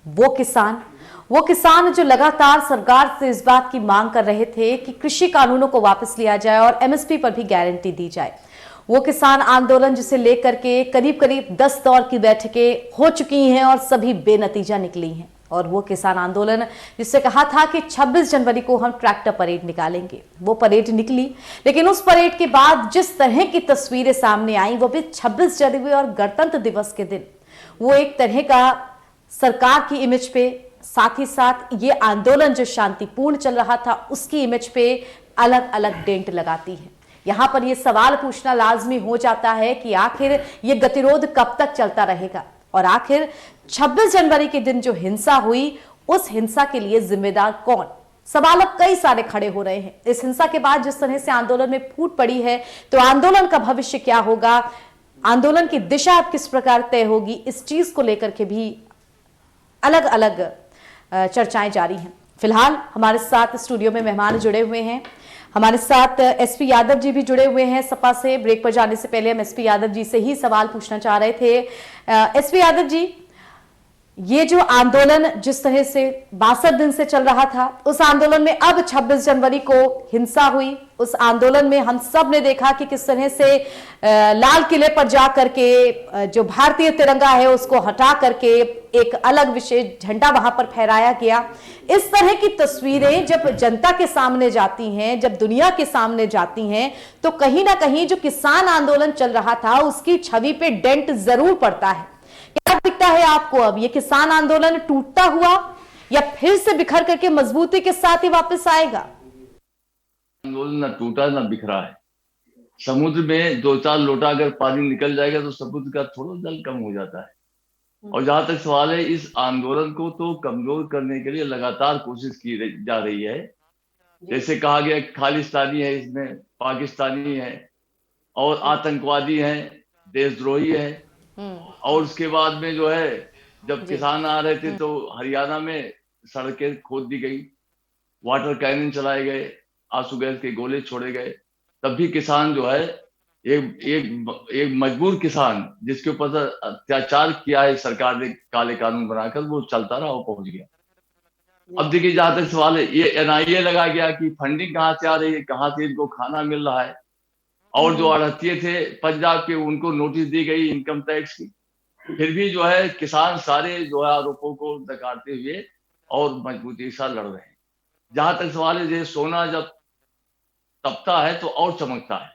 वो किसान, वो किसान जो लगातार सरकार से इस बात की मांग कर रहे थे कि कृषि कानूनों को वापस लिया जाए और एमएसपी पर भी गारंटी दी जाए। वो किसान आंदोलन जिसे लेकर के करीब करीब 10 दौर की बैठकें हो चुकी हैं और सभी बेनतीजा निकली हैं। और वो किसान आंदोलन जिससे कहा था कि 26 जनवरी को हम ट्रैक्टर परेड निकालेंगे, वो परेड निकली, लेकिन उस परेड के बाद जिस तरह की तस्वीरें सामने आई वो भी 26 जनवरी और गणतंत्र दिवस के दिन वो एक तरह का सरकार की इमेज पे, साथ ही साथ ये आंदोलन जो शांतिपूर्ण चल रहा था उसकी इमेज पे अलग अलग डेंट लगाती है। यहां पर यह सवाल पूछना लाजमी हो जाता है कि आखिर ये गतिरोध कब तक चलता रहेगा और आखिर 26 जनवरी के दिन जो हिंसा हुई उस हिंसा के लिए जिम्मेदार कौन? सवाल अब कई सारे खड़े हो रहे हैं। इस हिंसा के बाद जिस तरह से आंदोलन में फूट पड़ी है तो आंदोलन का भविष्य क्या होगा, आंदोलन की दिशा अब किस प्रकार तय होगी, इस चीज को लेकर के भी अलग अलग चर्चाएं जारी हैं। फिलहाल हमारे साथ स्टूडियो में मेहमान जुड़े हुए हैं। हमारे साथ एसपी यादव जी भी जुड़े हुए हैं सपा से। ब्रेक पर जाने से पहले हम एसपी यादव जी से ही सवाल पूछना चाह रहे थे। एसपी यादव जी, ये जो आंदोलन जिस तरह से 62 दिन से चल रहा था, उस आंदोलन में अब 26 जनवरी को हिंसा हुई, उस आंदोलन में हम सब ने देखा कि किस तरह से लाल किले पर जा करके जो भारतीय तिरंगा है उसको हटा करके एक अलग विशेष झंडा वहां पर फहराया गया। इस तरह की तस्वीरें जब जनता के सामने जाती हैं, जब दुनिया के सामने जाती हैं, तो कहीं ना कहीं जो किसान आंदोलन चल रहा था उसकी छवि पे डेंट जरूर पड़ता है। क्या दिखता है आपको, अब ये किसान आंदोलन टूटता हुआ या फिर से बिखर करके मजबूती के साथ ही वापस आएगा? आंदोलन न टूटा न बिखरा है। समुद्र में 2-4 लोटा अगर पानी निकल जाएगा तो समुद्र का थोड़ा जल कम हो जाता है। और जहां तक सवाल है, इस आंदोलन को तो कमजोर करने के लिए लगातार कोशिश की जा रही है। जैसे कहा गया खालिस्तानी है, इसमें पाकिस्तानी है और आतंकवादी है, देशद्रोही है। और उसके बाद में जो है जब किसान आ रहे थे तो हरियाणा में सड़कें खोद दी गई, वाटर कैनन चलाए गए, आंसू गैस के गोले छोड़े गए, तब भी किसान जो है एक मजबूर किसान जिसके ऊपर अत्याचार किया है सरकार ने काले कानून बनाकर, वो चलता रहा, वो पहुंच गया। अब देखिए जहां तक सवाल है, ये एनआईए लगा गया कि फंडिंग कहाँ से आ रही है, कहाँ से इनको खाना मिल रहा है। और जो आढ़तिये थे पंजाब के, उनको नोटिस दी गई इनकम टैक्स की। फिर भी जो है किसान सारे जो है आरोपों को नकारते हुए और मजबूती से लड़ रहे हैं। जहां तक सवाल है, जैसे सोना जब तपता है तो और चमकता है,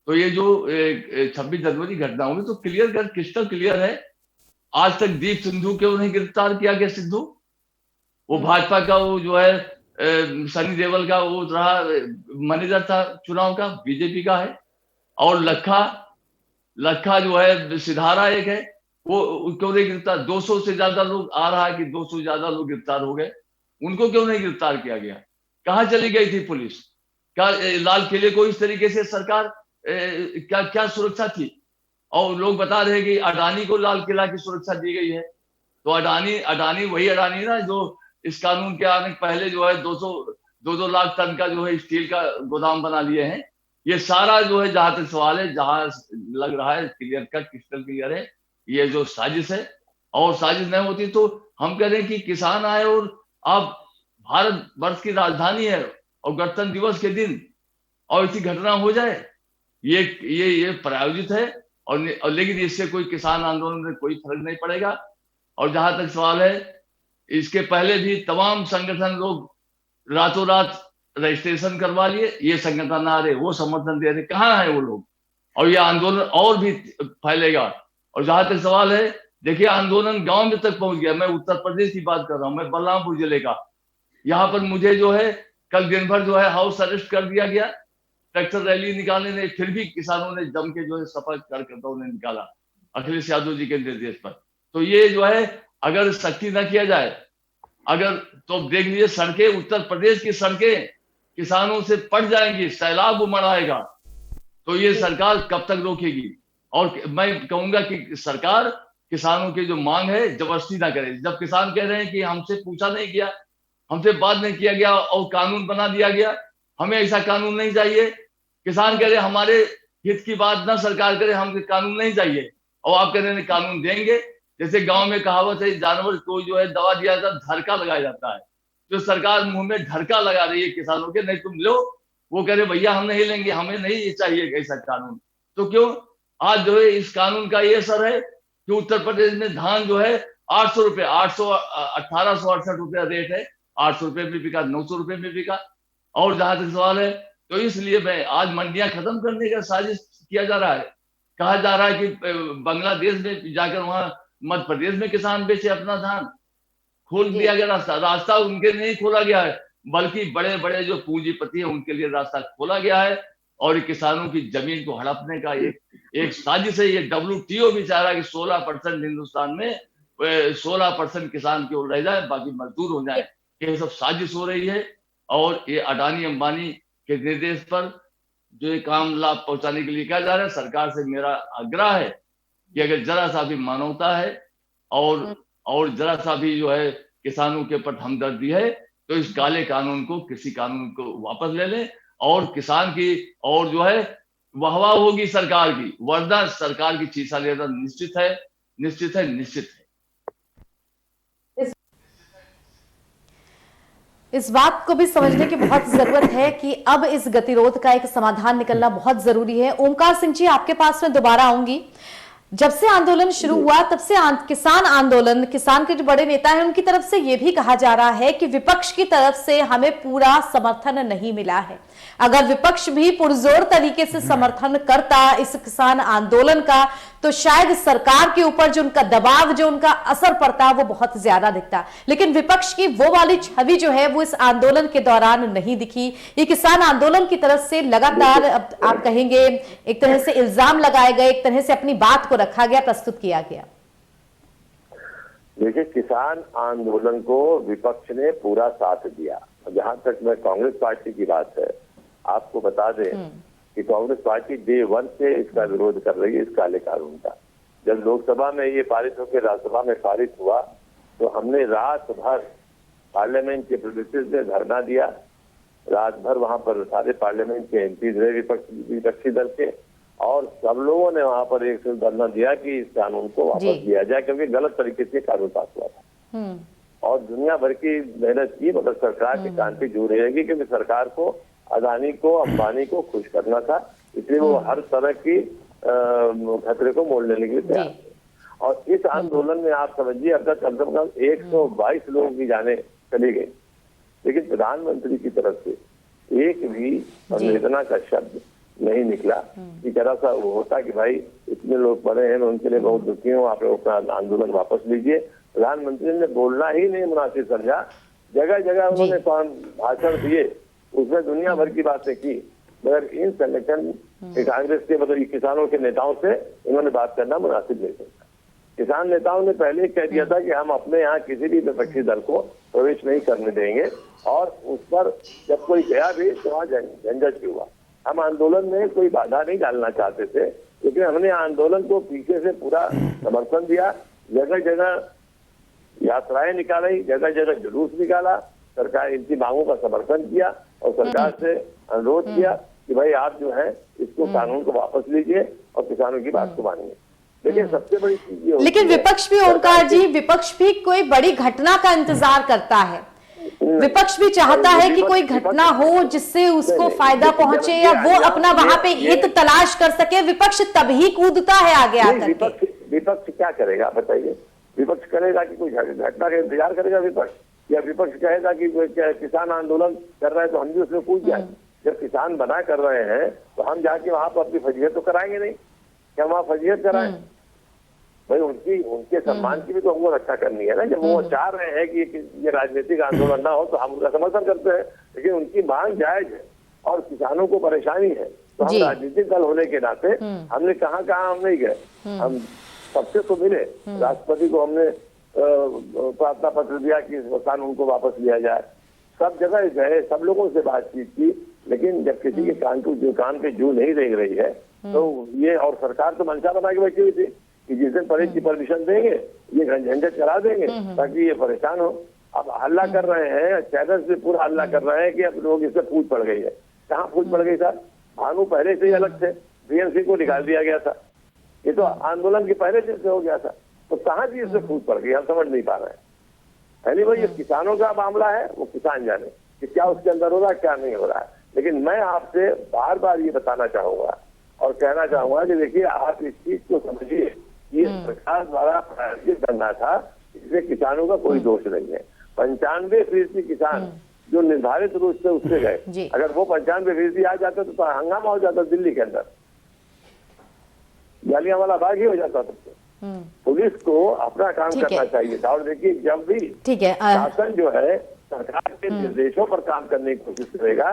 तो ये जो 26 जनवरी घटना हुई तो क्रिस्टल क्लियर है। आज तक दीप सिंधु क्यों नहीं गिरफ्तार किया गया? सिद्धू वो भाजपा का, वो जो है सनी देओल का वो रहा मैनेजर था चुनाव का, बीजेपी का है। और लखा जो है सिधारा एक है, वो क्यों नहीं गिरफ्तार? 200 से ज्यादा लोग आ रहा है कि 200 से ज्यादा लोग गिरफ्तार हो गए, उनको क्यों नहीं गिरफ्तार किया गया? कहाँ चली गई थी पुलिस? क्या लाल किले को इस तरीके से सरकार क्या सुरक्षा थी? और लोग बता रहे हैं कि अडानी को लाल किला की सुरक्षा दी गई है। तो अडानी वही अडानी ना जो इस कानून के आने पहले जो है 2 लाख टन का जो है स्टील का गोदाम बना लिए हैं। ये सारा जो है जहां तक सवाल है, जहां लग रहा है क्लियर कट क्रिस्टल क्लियर है, ये जो साजिश है। और साजिश नहीं होती तो हम कह रहे हैं कि किसान आए और अब भारत वर्ष की राजधानी है और गणतंत्र दिवस के दिन और ऐसी घटना हो जाए, ये प्रायोजित है। और लेकिन इससे कोई किसान आंदोलन में कोई फर्क नहीं पड़ेगा। और जहां तक सवाल है, इसके पहले भी तमाम संगठन लोग रातों रात रजिस्ट्रेशन करवा लिए, ये संगठन आ रहे, वो समर्थन दे रहे, कहाँ है वो लोग? और ये आंदोलन और भी फैलेगा। और जहां तक सवाल है, देखिए आंदोलन गांव में तक पहुंच गया। मैं उत्तर प्रदेश की बात कर रहा हूं, मैं बलरामपुर जिले का। यहाँ पर मुझे जो है कल दिन भर जो है हाउस अरेस्ट कर दिया गया। ट्रैक्टर रैली निकालने ने, फिर भी किसानों ने जम के जो है सफा कार्यकर्ताओं उन्हें निकाला अखिलेश यादव जी के निर्देश पर। तो ये जो है अगर सख्ती न किया जाए, तो देख लीजिए सड़कें, उत्तर प्रदेश की सड़कें किसानों से पट जाएंगी, सैलाब उमड़ आएगा। तो ये सरकार कब तक रोकेगी? और मैं कहूंगा कि सरकार किसानों की जो मांग है जबरदस्ती ना करे। जब किसान कह रहे हैं कि हमसे पूछा नहीं गया, हमसे बात नहीं किया गया और कानून बना दिया गया, हमें ऐसा कानून नहीं चाहिए। किसान कह रहे हमारे हित की बात ना सरकार करे, हमको कानून नहीं चाहिए, और आप कह रहे हैं कानून देंगे। जैसे गांव में कहावत है, जानवर को जो है दवा दिया जाता है, ढरका लगाया जाता है। तो सरकार मुंह में ढरका लगा रही है किसानों के, नहीं तुम लो, वो कह रहे भैया हम नहीं लेंगे, हमें नहीं चाहिए ऐसा कानून। तो क्यों आज जो है इस कानून का ये असर है कि उत्तर प्रदेश में धान जो है 800 रुपए, 1868 रुपया रेट है, 800 रुपए में बिका, 900 रुपए में बिका। और जहां तक सवाल है, तो इसलिए मैं आज मंडियां खत्म करने का साजिश किया जा रहा है। कहा जा रहा है कि बांग्लादेश में जाकर वहां मध्य प्रदेश में किसान बेचे अपना धान, खोल दिया गया रास्ता उनके नहीं खोला गया है, बल्कि बड़े बड़े जो पूंजीपति हैं उनके लिए रास्ता खोला गया है। और किसानों की जमीन को हड़पने का एक साजिश है। ये WTO भी चाह रहा है कि 16% हिंदुस्तान में 16% किसान केवल रह जाए, बाकी मजदूर हो जाए। ये सब साजिश हो रही है। और ये अडानी अंबानी के निर्देश पर जो ये काम लाभ पहुंचाने के लिए किया जा रहा है, सरकार से मेरा आग्रह है कि अगर जरा सा भी मानवता है और जरा सा भी जो है किसानों के प्रति हमदर्दी है, तो इस काले कानून को, किसी कानून को वापस ले लें और किसान की और जो है वाहवाह होगी सरकार की, वरना सरकार की चीसा लेना निश्चित है। इस बात को भी समझने की बहुत जरूरत है कि अब इस गतिरोध का एक समाधान निकलना बहुत जरूरी है। ओमकार सिंह जी, आपके पास में दोबारा आऊंगी। जब से आंदोलन शुरू हुआ तब से किसान आंदोलन, किसान के जो बड़े नेता हैं उनकी तरफ से यह भी कहा जा रहा है कि विपक्ष की तरफ से हमें पूरा समर्थन नहीं मिला है। अगर विपक्ष भी पुरजोर तरीके से समर्थन करता इस किसान आंदोलन का, तो शायद सरकार के ऊपर जो उनका दबाव, जो उनका असर पड़ता, वो बहुत ज्यादा दिखता। लेकिन विपक्ष की वो वाली छवि जो है वो इस आंदोलन के दौरान नहीं दिखी। ये किसान आंदोलन की तरफ से लगातार आप कहेंगे एक तरह से इल्जाम लगाए गए, एक तरह से अपनी बात को रखा गया, प्रस्तुत किया गया। देखिए, किसान आंदोलन को विपक्ष ने पूरा साथ दिया। जहां तक मैं कांग्रेस पार्टी की बात है, आपको बता दें कि कांग्रेस पार्टी डे 1 से इसका विरोध कर रही है, इस काले कानून का। जब लोकसभा में ये पारित होकर राज्यसभा में पारित हुआ, तो हमने रात भर पार्लियामेंट के प्रेमिसेस में धरना दिया। रात भर वहां पर सारे पार्लियामेंट के एमपी रहे विपक्षी दल के, और सब लोगों ने वहां पर एक धरना दिया कि इस कानून को वापस लिया जाए, क्योंकि गलत तरीके से कानून पास हुआ था। और दुनिया भर की मेहनत की, मगर सरकार के कान पे जू रहेगी, क्योंकि सरकार को अदानी को, अंबानी को खुश करना था, इसलिए वो हर तरह की खतरे को मोल लेने के लिए तैयार थे। और इस आंदोलन में आप समझिए अब तक कम से कम 122 लोगों की जानें चली गई, लेकिन प्रधानमंत्री की तरफ से एक भी संवेदना का शब्द नहीं निकला कि जरा सा वो होता कि भाई इतने लोग पड़े हैं, मैं उनके लिए बहुत दुखी हूँ, आप अपना आंदोलन वापस लीजिए। प्रधानमंत्री ने बोलना ही नहीं मुनासिब समझा। जगह जगह उन्होंने भाषण दिए, उसमें दुनिया भर की बातें की, मगर इन संगठन कांग्रेस के मतलब किसानों के नेताओं से उन्होंने बात करना मुनासिब नहीं समझा। किसान नेताओं ने पहले ही कह दिया था कि हम अपने यहाँ किसी भी विपक्षी दल को प्रवेश नहीं करने देंगे, और उस पर जब कोई गया भी तो वहाँ झंझट भी हुआ। हम आंदोलन में कोई बाधा नहीं डालना चाहते थे, लेकिन हमने आंदोलन को पीछे से पूरा समर्थन दिया। जगह जगह यात्राएं निकाली, जगह जगह जुलूस निकाला, सरकार इनकी मांगों का समर्थन किया और सरकार से अनुरोध किया कि भाई आप जो है इसको कानून को वापस लीजिए और किसानों की बात को मानिए। लेकिन सबसे बड़ी चीज ये, लेकिन विपक्ष भी, ओमकार जी, विपक्ष भी कोई बड़ी घटना का इंतजार करता है। विपक्ष भी चाहता है कि कोई घटना हो जिससे उसको फायदा पहुंचे या वो अपना वहां पे हित तलाश कर सके। विपक्ष तभी कूदता है आगे आकर के। विपक्ष क्या करेगा बताइए? विपक्ष करेगा कि कोई घटना का इंतजार करेगा विपक्ष, या विपक्ष कहेगा कि किसान आंदोलन कर रहा है तो हम भी उसमें कूद जाए? जब किसान बना कर रहे हैं तो हम जाके वहां पर अपनी फजीहत तो कराएंगे नहीं, क्या वहां फजीहत कराएं? भाई उनके सम्मान की भी तो हमको रक्षा करनी है ना। जब वो चाह रहे हैं कि ये राजनीतिक आंदोलन ना हो तो हम उनका समर्थन करते हैं, लेकिन उनकी मांग जायज है और किसानों को परेशानी है, तो हम राजनीतिक दल होने के नाते हमने कहाँ हम नहीं गए, हम सबसे तो मिले। राष्ट्रपति को हमने प्रार्थना पत्र दिया कि कानून को वापस लिया जाए, सब जगह गए, सब लोगों से बातचीत की, लेकिन जब किसी के कान पे जू नहीं देख रही है तो ये, और सरकार तो मंशा बना के बैठी हुई थी कि जिस दिन परेड की परमिशन देंगे ये झंझट करा देंगे ताकि ये परेशान हो। अब हल्ला कर रहे हैं, चैनल से पूरा हल्ला कर रहे हैं कि अब लोग इससे फूट पड़ गई है। कहाँ फूट पड़ गई सर? भानु पहले से ही अलग थे, बीएन सिंह को निकाल दिया गया था, ये तो आंदोलन के पहले से हो गया था। तो कहाँ भी इसमें फूट पड़ गई, हम समझ नहीं पा रहे हैं। पहली बार ये किसानों का मामला है, वो किसान जाने कि क्या उसके अंदर हो रहा है, क्या नहीं हो रहा है। लेकिन मैं आपसे बार बार ये बताना चाहूंगा और कहना चाहूंगा कि देखिए, आप इस चीज को समझिए, ये सरकार द्वारा प्रायोजित करना था, इसमें किसानों का कोई दोष नहीं है। 95% किसान जो निर्धारित रूप से उससे गए, अगर वो 95% आ जाते तो हंगामा हो जाता दिल्ली के अंदर, जालियांवाला बाग ही हो जाता। तो पुलिस को अपना काम करना चाहिए था। और देखिए, जब भी शासन जो है सरकार के निर्देशों पर काम करने की कोशिश करेगा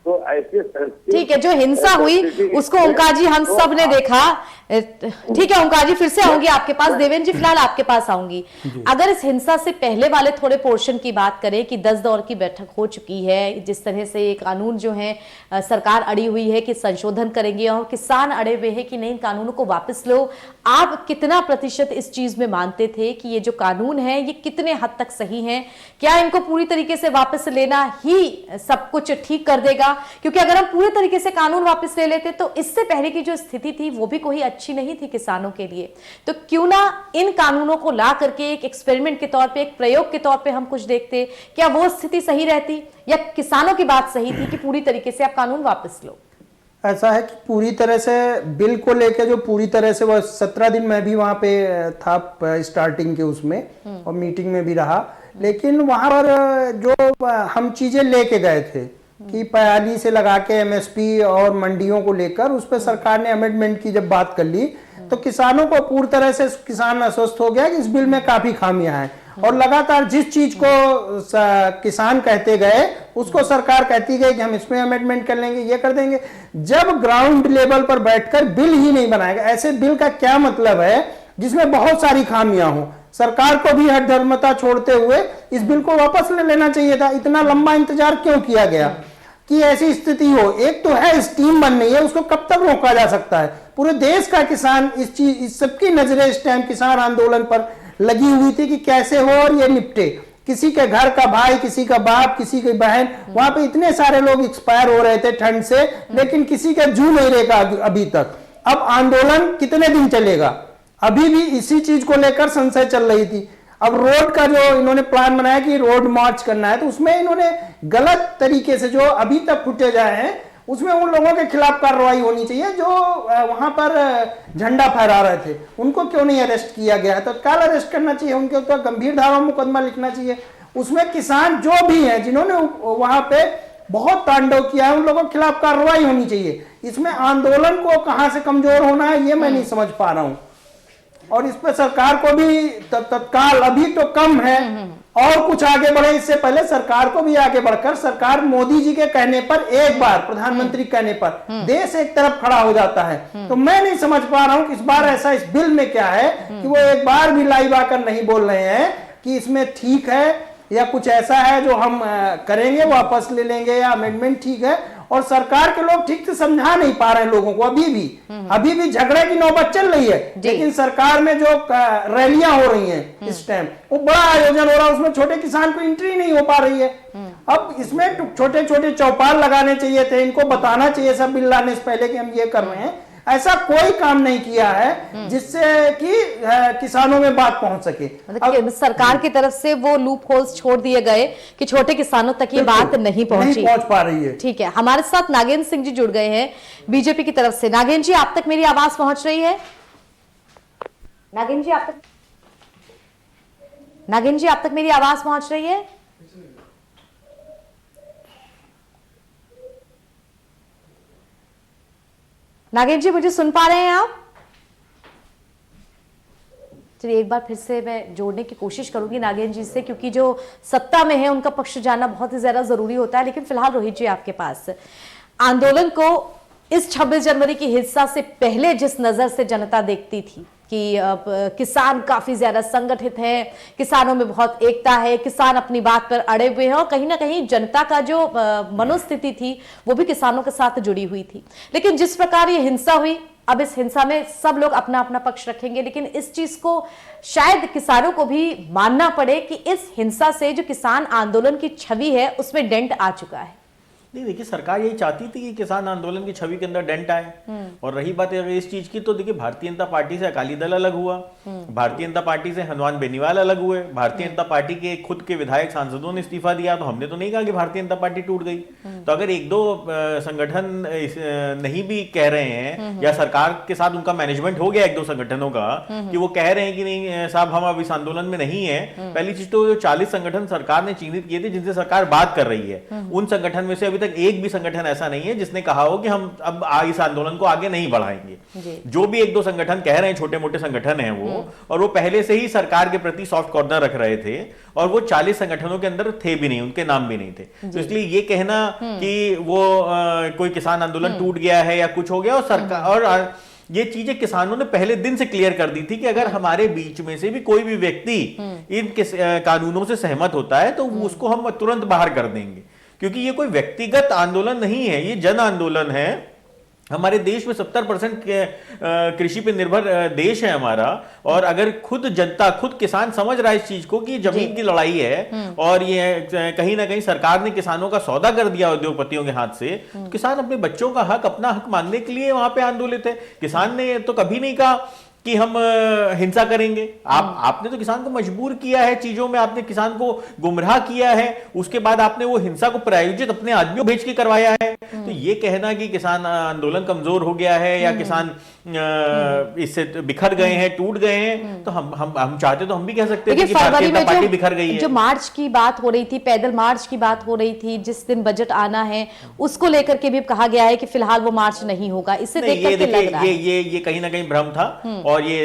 तो ऐसे ठीक है, जो हिंसा हुई उसको ओंकार जी हम सब ने देखा। ठीक है ओंकार जी, फिर से आऊंगी आपके पास। देवेंद्र जी फिलहाल आपके पास आऊंगी। अगर इस हिंसा से पहले वाले थोड़े पोर्शन की बात करें कि 10 दौर की बैठक हो चुकी है, जिस तरह से ये कानून जो है सरकार अड़ी हुई है कि संशोधन करेंगे और किसान अड़े हुए हैं कि नहीं कानूनों को वापस लो, आप कितना प्रतिशत इस चीज में मानते थे कि ये जो कानून है ये कितने हद तक सही है? क्या इनको पूरी तरीके से वापस लेना ही सब कुछ ठीक कर देगा? क्योंकि अगर हम पूरे तरीके से कानून वापस ले लेते तो इससे पहले की जो स्थिति थी वो भी कोई अच्छी नहीं थी किसानों के लिए। तो क्यों ना इन कानूनों को ला करके एक एक्सपेरिमेंट के तौर पे, एक प्रयोग के तौर पे हम कुछ देखते, क्या वो स्थिति सही रहती या किसानों की बात सही थी कि पूरी तरीके से आप कानून वापस लो? ऐसा है कि पूरी तरह से बिल को लेकर जो पूरी तरह से, वो 17 दिन मैं भी वहाँ पे था स्टार्टिंग के उसमें और मीटिंग में भी रहा, लेकिन वहाँ पर जो हम चीजें लेके गए थे कि 42 से लगा के एमएसपी और मंडियों को लेकर उस पर सरकार ने अमेंडमेंट की जब बात कर ली तो किसानों को पूरी तरह से किसान अस्वस्थ हो गया कि इस बिल में काफी खामियां हैं। और लगातार जिस चीज को किसान कहते गए उसको सरकार कहती गई कि हम इसमें अमेंडमेंट कर लेंगे, ये कर देंगे। जब ग्राउंड लेवल पर बैठकर बिल ही नहीं बनाएगा, ऐसे बिल का क्या मतलब है जिसमें बहुत सारी खामियां हो? सरकार को भी हठधर्मता छोड़ते हुए इस बिल को वापस ले लेना चाहिए था। इतना लंबा इंतजार क्यों किया गया कि ऐसी स्थिति हो? एक तो है स्कीम बन रही है, उसको कब तक रोका जा सकता है? पूरे देश का किसान इस सबकी नजरें इस टाइम किसान आंदोलन पर लगी हुई थी कि कैसे हो और ये निपटे। किसी के घर का भाई, किसी का बाप, किसी की बहन, वहां पे इतने सारे लोग एक्सपायर हो रहे थे ठंड से, लेकिन किसी का जू नहीं रहेगा अभी तक। अब आंदोलन कितने दिन चलेगा? अभी भी इसी चीज को लेकर संशय चल रही थी। अब रोड का जो इन्होंने प्लान बनाया कि रोड मार्च करना है, तो उसमें इन्होंने गलत तरीके से जो अभी तक फुटेज आए हैं उसमें उन लोगों के खिलाफ कार्रवाई होनी चाहिए जो वहां पर झंडा फहरा रहे थे। उनको क्यों नहीं अरेस्ट किया गया? तत्काल अरेस्ट करना चाहिए, उनके ऊपर गंभीर धारा मुकदमा लिखना चाहिए। उसमें किसान जो भी हैं जिन्होंने वहां पे बहुत तांडव किया है उन लोगों के खिलाफ कार्रवाई होनी चाहिए। इसमें आंदोलन को कहां से कमजोर होना है ये मैं नहीं समझ पा रहा हूं। और इस पर सरकार को भी तत्काल, अभी तो कम है और कुछ आगे बढ़े, इससे पहले सरकार को भी आगे बढ़कर, सरकार मोदी जी के कहने पर एक बार, प्रधानमंत्री कहने पर देश एक तरफ खड़ा हो जाता है। तो मैं नहीं समझ पा रहा हूं कि इस बार ऐसा इस बिल में क्या है कि वो एक बार भी लाइव आकर नहीं बोल रहे हैं कि इसमें ठीक है या कुछ ऐसा है जो हम करेंगे, वापस ले लेंगे या अमेंडमेंट ठीक है। और सरकार के लोग ठीक से समझा नहीं पा रहे हैं लोगों को। अभी भी झगड़े की नौबत चल रही है, लेकिन सरकार में जो रैलियां हो रही हैं इस टाइम, वो बड़ा आयोजन हो रहा है, उसमें छोटे किसान को एंट्री नहीं हो पा रही है। अब इसमें छोटे छोटे चौपाल लगाने चाहिए थे, इनको बताना चाहिए सब बिल लाने से पहले कि हम ये कर रहे हैं। ऐसा कोई काम नहीं किया है जिससे कि किसानों में बात पहुंच सके। अब सरकार की तरफ से वो लूप होल्स छोड़ दिए गए कि छोटे किसानों तक ये बात नहीं पहुंच पा रही है। ठीक है, हमारे साथ नागेंद्र सिंह जी जुड़ गए हैं बीजेपी की तरफ से। नागेंद्र जी, आप तक मेरी आवाज पहुंच रही है? नागेंद्र जी आप तक मेरी आवाज पहुंच रही है? नागेंद्र जी, मुझे सुन पा रहे हैं आप? चलिए एक बार फिर से मैं जोड़ने की कोशिश करूंगी नागेंद्र जी से, क्योंकि जो सत्ता में है उनका पक्ष जानना बहुत ही ज्यादा जरूरी होता है। लेकिन फिलहाल रोहित जी आपके पास, आंदोलन को इस 26 जनवरी की हिंसा से पहले जिस नजर से जनता देखती थी कि अब किसान काफी ज्यादा संगठित हैं, किसानों में बहुत एकता है, किसान अपनी बात पर अड़े हुए हैं और कहीं ना कहीं जनता का जो मनोस्थिति थी वो भी किसानों के साथ जुड़ी हुई थी। लेकिन जिस प्रकार ये हिंसा हुई, अब इस हिंसा में सब लोग अपना अपना पक्ष रखेंगे, लेकिन इस चीज को शायद किसानों को भी मानना पड़े कि इस हिंसा से जो किसान आंदोलन की छवि है उसमें डेंट आ चुका है। नहीं, देखिए सरकार यही चाहती थी कि किसान आंदोलन की छवि के अंदर डेंट आए। और रही बात अगर इस चीज की, तो देखिए भारतीय जनता पार्टी से अकाली दल अलग हुआ, भारतीय जनता पार्टी से हनुमान बेनीवाल अलग हुए, भारतीय जनता पार्टी के खुद के विधायक सांसदों ने इस्तीफा दिया। तो हमने तो नहीं कहा कि भारतीय जनता पार्टी टूट गई। तो अगर एक दो संगठन नहीं भी कह रहे हैं या सरकार के साथ उनका मैनेजमेंट हो गया एक दो संगठनों का कि वो कह रहे हैं कि नहीं साहब हम अब इस आंदोलन में नहीं है, पहली चीज तो 40 संगठन सरकार ने चिन्हित किए थे जिनसे सरकार बात कर रही है, उन संगठन में से अभी तक एक भी संगठन ऐसा नहीं है जिसने कहा हो कि हम अब इस आंदोलन को आगे नहीं बढ़ाएंगे। जो भी एक दो संगठन कह रहे हैं, छोटे मोटे संगठन हैं वो, और वो पहले से ही सरकार के प्रति सॉफ्ट कॉर्नर रख रहे थे, और वो 40 संगठनों के अंदर थे भी नहीं, उनके नाम भी नहीं थे। तो इसलिए ये कहना कि वो कोई किसान आंदोलन टूट गया है या कुछ हो गया, और सरकार और ये चीजें किसानों ने पहले दिन से क्लियर कर दी थी कि अगर हमारे बीच में से भी कोई भी व्यक्ति इन कानूनों से सहमत होता है तो उसको हम तुरंत बाहर कर देंगे, क्योंकि ये कोई व्यक्तिगत आंदोलन नहीं है, ये जन आंदोलन है। हमारे देश में 70% कृषि पे निर्भर देश है हमारा, और अगर खुद जनता, खुद किसान समझ रहा है इस चीज को कि जमीन की लड़ाई है और ये कहीं ना कहीं सरकार ने किसानों का सौदा कर दिया उद्योगपतियों के हाथ से, तो किसान अपने बच्चों का हक, अपना हक मांगने के लिए वहां पे आंदोलित है। किसान ने तो कभी नहीं कहा कि हम हिंसा करेंगे। आपने तो किसान को मजबूर किया है चीजों में, आपने किसान को गुमराह किया है, उसके बाद आपने वो हिंसा को प्रायोजित अपने आदमियों भेज के करवाया है। तो ये कहना कि किसान आंदोलन कमजोर हो गया है या किसान इससे बिखर गए हैं, टूट गए हैं, तो हम चाहते तो हम भी कह सकते हैं कि भारतीय जनता पार्टी बिखर गई है। जो मार्च की बात हो रही थी, पैदल मार्च की बात हो रही थी, जिस दिन बजट आना है उसको लेकर के भी कहा गया है कि फिलहाल वो मार्च नहीं होगा। इससे देखकर के लग रहा है ये कहीं ना कहीं भ्रम था। और ये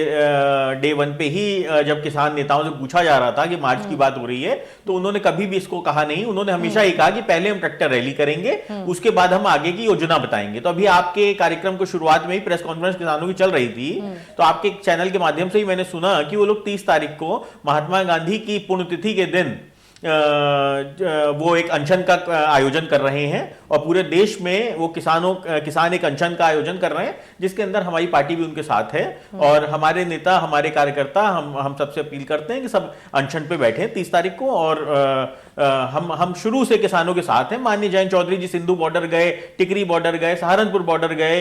डे 1 पे ही जब किसान नेताओं से पूछा जा रहा था कि मार्च की बात हो रही है, तो उन्होंने कभी भी इसको कहा नहीं। उन्होंने हमेशा ही कहा कि पहले हम ट्रैक्टर रैली करेंगे, उसके बाद हम आगे की योजना बताएंगे। तो अभी आपके कार्यक्रम को शुरुआत में ही प्रेस कॉन्फ्रेंस किसानों की चल रही थी, तो आपके चैनल के माध्यम से ही मैंने सुना कि वो लोग 30 तारीख को महात्मा गांधी की पुण्यतिथि के दिन वो एक अनशन का आयोजन कर रहे हैं, और पूरे देश में वो किसान एक अनशन का आयोजन कर रहे हैं, जिसके अंदर हमारी पार्टी भी उनके साथ है। और हमारे नेता, हमारे कार्यकर्ता, हम सबसे अपील करते हैं कि सब अनशन पे बैठे 30 तारीख को। और हम शुरू से किसानों के साथ हैं। माननीय जयंत चौधरी जी सिंधु बॉर्डर गए, टिकरी बॉर्डर गए, सहारनपुर बॉर्डर गए,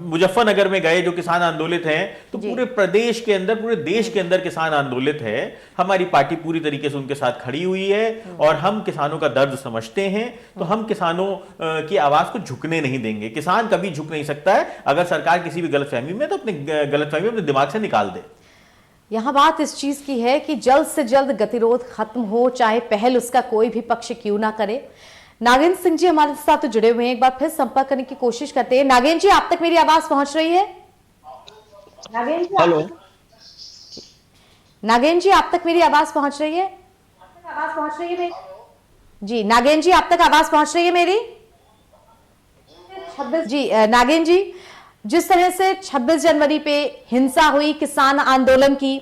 मुजफ्फरनगर में गए, जो किसान आंदोलित हैं। तो पूरे प्रदेश के अंदर, पूरे देश के अंदर किसान आंदोलित है। हमारी पार्टी पूरी तरीके से उनके साथ खड़ी हुई है, और हम किसानों का दर्द समझते हैं। तो हम किसानों की आवाज को झुकने नहीं देंगे। किसान कभी झुक नहीं सकता है। अगर सरकार किसी भी गलतफहमी में, तो अपनी गलतफहमी अपने दिमाग से निकाल दे। यहाँ बात इस चीज की है कि जल्द से जल्द गतिरोध खत्म हो, चाहे पहल उसका कोई भी पक्ष क्यों ना करे। नागेंद्र सिंह जी हमारे साथ तो जुड़े हुए हैं, एक बार फिर संपर्क करने की कोशिश करते हैं। नागेंद्र जी, आप तक मेरी आवाज पहुंच रही है? हेलो नागेंद्र जी, आप तक मेरी आवाज पहुंच रही है? मेरी? जी नागेंद्र जी, आप तक आवाज पहुंच रही है मेरी? 26 जी नागेंद्र जी, जिस तरह से 26 जनवरी पे हिंसा हुई किसान आंदोलन की,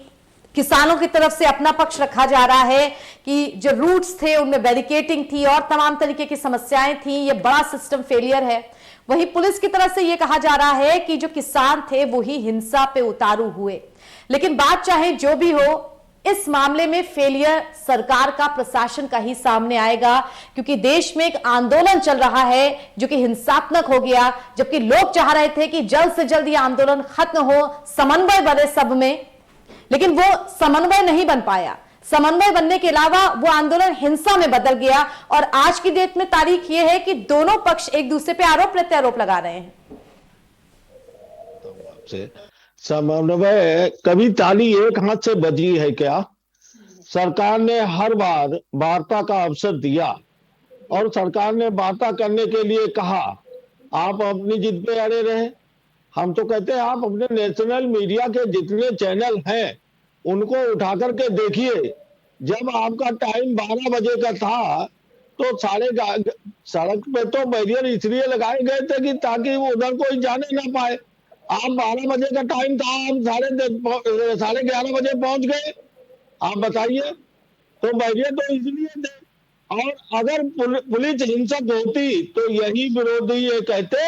किसानों की तरफ से अपना पक्ष रखा जा रहा है कि जो रूट्स थे उनमें बैरिकेटिंग थी और तमाम तरीके की समस्याएं थी, ये बड़ा सिस्टम फेलियर है। वहीं पुलिस की तरफ से ये कहा जा रहा है कि जो किसान थे वो ही हिंसा पे उतारू हुए। लेकिन बात चाहे जो भी हो, इस मामले में फेलियर सरकार का, प्रशासन का ही सामने आएगा, क्योंकि देश में एक आंदोलन चल रहा है जो कि हिंसात्मक हो गया, जबकि लोग चाह रहे थे कि जल्द से जल्द ये आंदोलन खत्म हो, समन्वय बने सब में, लेकिन वो समन्वय नहीं बन पाया। समन्वय बनने के अलावा वो आंदोलन हिंसा में बदल गया, और आज की डेट में तारीख ये है कि दोनों पक्ष एक दूसरे पे आरोप प्रत्यारोप लगा रहे हैं। समन्वय कभी ताली एक हाथ से बजी है क्या? सरकार ने हर बार वार्ता का अवसर दिया, और सरकार ने वार्ता करने के लिए कहा, आप अपनी जिद पे अड़े रहे। हम तो कहते हैं आप अपने नेशनल मीडिया के जितने चैनल हैं उनको उठा करके देखिए। जब आपका टाइम 12 बजे का था तो सड़क पे तो बैरियर इसलिए लगाए गए थे कि ताकि वो उधर कोई जाने ना पाए। आप 12 बजे का टाइम था, आप 11:30 बजे पहुंच गए। आप बताइए, तो बैरियर तो इसलिए थे। और अगर पुलिस हिंसक होती तो यही विरोधी ये कहते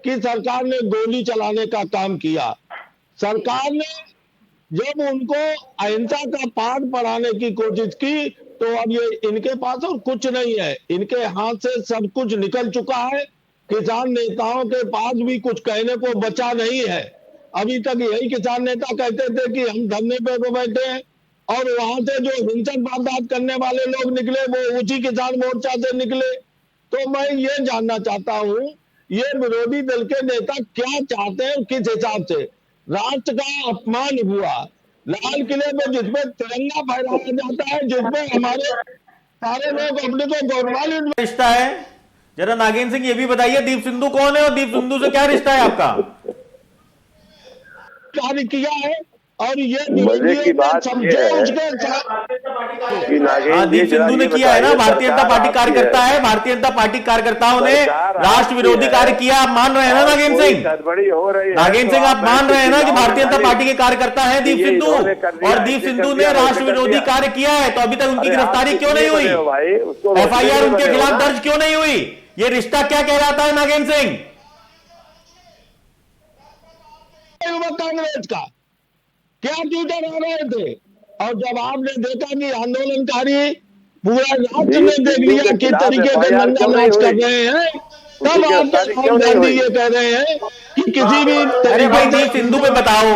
कि सरकार ने गोली चलाने का काम किया। सरकार ने जब उनको अहिंसा का पाठ पढ़ाने की कोशिश की तो अब ये इनके पास और कुछ नहीं है, इनके हाथ से सब कुछ निकल चुका है। किसान नेताओं के पास भी कुछ कहने को बचा नहीं है। अभी तक यही किसान नेता कहते थे कि हम धरने पे बैठे हैं, और वहां से जो हिंसक वारदात करने वाले लोग निकले वो उसी किसान मोर्चा से निकले। तो मैं ये जानना चाहता हूँ, ये विरोधी दल के नेता क्या चाहते हैं, किस हिसाब से? राष्ट्र का अपमान हुआ, लाल किले में जिसपे तिरंगा फहराया जाता है, जिसपे हमारे सारे लोग अपने को गौरवान्वित रिश्ता है, जरा नागेंद्र सिंह ये भी बताइए, दीप सिंधु कौन है और दीप सिंधु से क्या रिश्ता है आपका? कार्य किया है, और ये मजे की बात ये है कि दीप सिंधु ने किया है ना, भारतीय जनता पार्टी कार्यकर्ता है, भारतीय जनता पार्टी कार्यकर्ताओं ने राष्ट्र विरोधी कार्य किया। आप मान रहे हैं ना नागेंद्र सिंह? नागेंद्र सिंह आप मान रहे हैं ना कि भारतीय जनता पार्टी के कार्यकर्ता है दीप सिंधु, और दीप सिंधु ने राष्ट्र विरोधी कार्य किया है, तो अभी तक उनकी गिरफ्तारी क्यों नहीं हुई? FIR उनके खिलाफ दर्ज क्यों नहीं हुई? ये रिश्ता क्या कहलाता है नागेंद्र सिंह? कांग्रेस का क्या ट्विटर आ रहे थे, और जब आपने देखा कि आंदोलनकारी पूरा राज्य ने देख लिया किस तरीके से नंगा नाच कर रहे हैं, तब आप राहुल गांधी ये कह रहे हैं कि किसी भी। अरे भाई दीप सिंधु पे बताओ,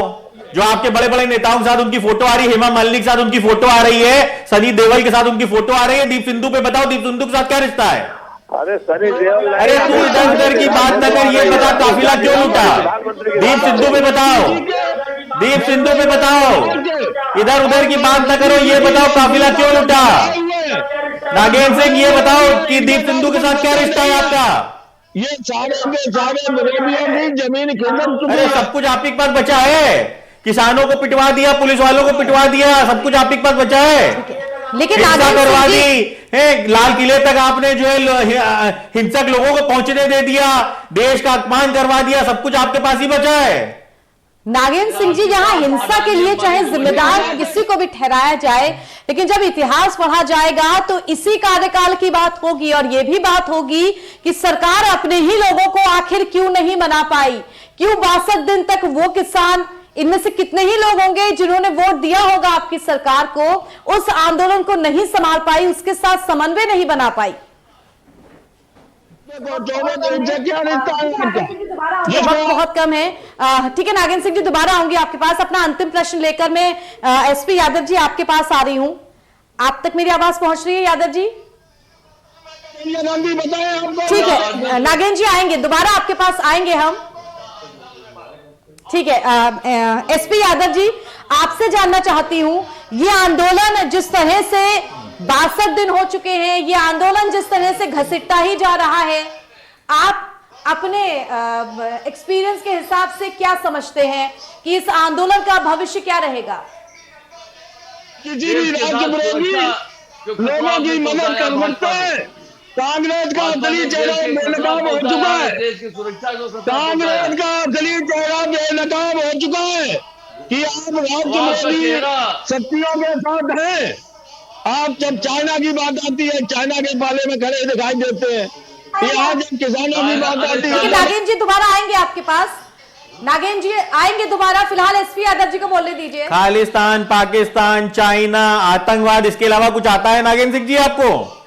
जो आपके बड़े बड़े नेताओं के साथ उनकी फोटो आ रही है, हेमा मालिनी के साथ उनकी फोटो आ रही है, सनी देओल के साथ उनकी फोटो आ रही है, दीप सिंधु पे बताओ, दीप सिंधु के साथ क्या रिश्ता है? अरे सनी देओल, अरे तू इधर उधर की बात न कर, ये बता काफिला क्यों लूटा? दीप सिंधु पे बताओ, दीप सिंधु पे बताओ, इधर उधर की बात न करो, ये बताओ काफिला क्यों लूटा? नागेंद्र सिंह ये बताओ कि दीप सिंधु के साथ क्या रिश्ता है आपका? ये सारे विरोधियों की जमीन खरीद चुके। अरे सब कुछ आप ही के पास बचा है, किसानों को पिटवा दिया, पुलिस वालों को पिटवा दिया, सब कुछ आप ही के पास बचा है, लेकिन करवा दी है, लाल किले तक आपने जो है हिंसक लोगों को पहुंचने दे दिया, देश का अपमान करवा दिया, सब कुछ आपके पास ही बचा है। नागेंद्र सिंह जी, यहाँ हिंसा के लिए चाहे जिम्मेदार किसी को भी ठहराया जाए, लेकिन जब इतिहास पढ़ा जाएगा तो इसी कार्यकाल की बात होगी, और ये भी बात होगी कि सरकार अपने ही लोगों को आखिर क्यों नहीं मना पाई, क्यों 62 दिन तक वो किसान, इनमें से कितने ही लोग होंगे जिन्होंने वोट दिया होगा आपकी सरकार को, उस आंदोलन को नहीं संभाल पाई, उसके साथ समन्वय नहीं बना पाई। ये वक्त बहुत कम है। ठीक है नागेंद्र सिंह जी, दोबारा आऊंगी आपके पास अपना अंतिम प्रश्न लेकर। मैं SP यादव जी आपके पास आ रही हूं, आप तक मेरी आवाज पहुंच रही है यादव जी? ठीक है नागेंद्र जी, आएंगे दोबारा आपके पास, आएंगे हम। ठीक है SP यादव जी, आपसे जानना चाहती हूं, ये आंदोलन जिस तरह से 62 दिन हो चुके हैं, ये आंदोलन जिस तरह से घसीटता ही जा रहा है, आप अपने एक्सपीरियंस के हिसाब से क्या समझते हैं कि इस आंदोलन का भविष्य क्या रहेगा? किसी भी राज्य विरोधी लोगों की मदद कर सकते हैं। कांग्रेस का असली चेहरा बेनकाब हो चुका है, कांग्रेस का असली चेहरा बेनकाब हो चुका है कि आप राज्य विरोधी शक्तियों के साथ हैं। आप जब चाइना की बात आती है, चाइना के पाले में खड़े दिखाई देते हैं, यहाँ जब किसानों की बात आती है। नागेंद्र जी दोबारा आएंगे आपके पास, नागेंद्र जी आएंगे दोबारा, फिलहाल SP यादव जी को बोलने दीजिए। खालिस्तान, पाकिस्तान, चाइना, आतंकवाद, इसके अलावा कुछ आता है नागेंद्र सिंह जी आपको?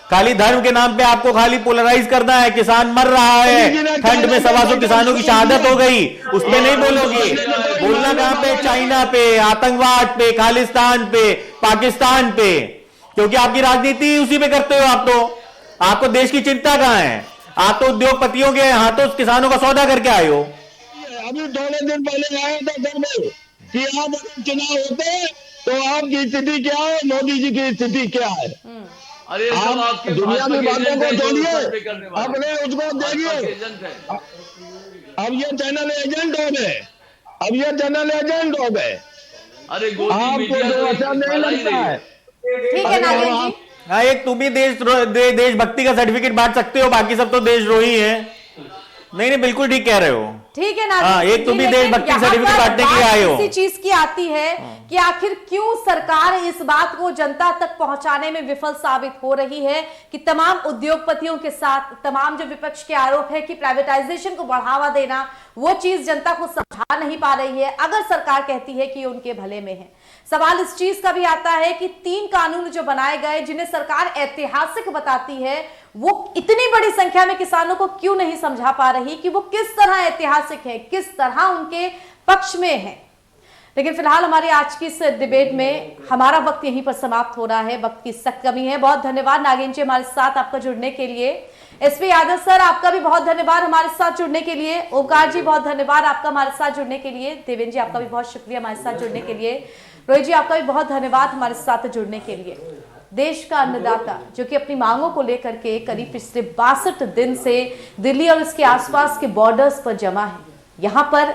खाली धर्म के नाम पे आपको खाली पोलराइज करना है, किसान मर रहा है, ठंड में 125 किसानों की शहादत हो गई, उस पे नहीं बोलोगे, बोलना कहां पे? चाइना पे, आतंकवाद पे, खालिस्तान पे, पाकिस्तान पे, क्योंकि आपकी राजनीति उसी पे करते हो आप। तो आपको देश की चिंता कहां है? आप तो उद्योगपतियों के हाथों किसानों का सौदा करके आए हो। अभी थोड़े दिन पहले आया था घर में कि आप अगर चुनाव होते तो आपकी स्थिति क्या है, मोदी जी की स्थिति क्या है। अरे आप दुनिया की बातों को छोड़िए, अपने उसको देखिए। अब ये चैनल एजेंट हो गए, अब ये चैनल एजेंट हो गए। अरे आपको तो अच्छा नहीं लगता है? ठीक है नागेंद्र जी, हाँ, एक तुम ही देशभक्ति का सर्टिफिकेट बांट सकते हो, बाकी सब तो देशद्रोही है। नहीं बिल्कुल ठीक कह रहे हो। ठीक है ना, एक तुम भी देशभक्ति सर्टिफिकेट बांटने के लिए आए हो। इसी चीज की आती है कि आखिर क्यों सरकार इस बात को जनता तक पहुंचाने में विफल साबित हो रही है कि तमाम उद्योगपतियों के साथ तमाम जो विपक्ष के आरोप है कि प्राइवेटाइजेशन को बढ़ावा देना वो चीज जनता को समझा नहीं पा रही है, अगर सरकार कहती है कि उनके भले में है। सवाल इस चीज का भी आता है कि 3 कानून जो बनाए गए, जिन्हें सरकार ऐतिहासिक बताती है, वो इतनी बड़ी संख्या में किसानों को क्यों नहीं समझा पा रही कि वो किस तरह ऐतिहासिक है, किस तरह उनके पक्ष में है। लेकिन फिलहाल हमारी आज की इस डिबेट में हमारा वक्त यहीं पर समाप्त हो रहा है, वक्त की सख्त कमी है। बहुत धन्यवाद नागेंद्र जी हमारे साथ आपका जुड़ने के लिए। एसपी यादव सर आपका भी बहुत धन्यवाद हमारे साथ जुड़ने के लिए। ओंकार जी बहुत धन्यवाद आपका हमारे साथ जुड़ने के लिए। देवेंद्र जी आपका भी बहुत शुक्रिया हमारे साथ जुड़ने के लिए। रोहित जी आपका भी बहुत धन्यवाद हमारे साथ जुड़ने के लिए। देश का अन्नदाता जो कि अपनी मांगों को लेकर के करीब पिछले 62 दिन से दिल्ली और उसके आसपास के बॉर्डर्स पर जमा है। यहाँ पर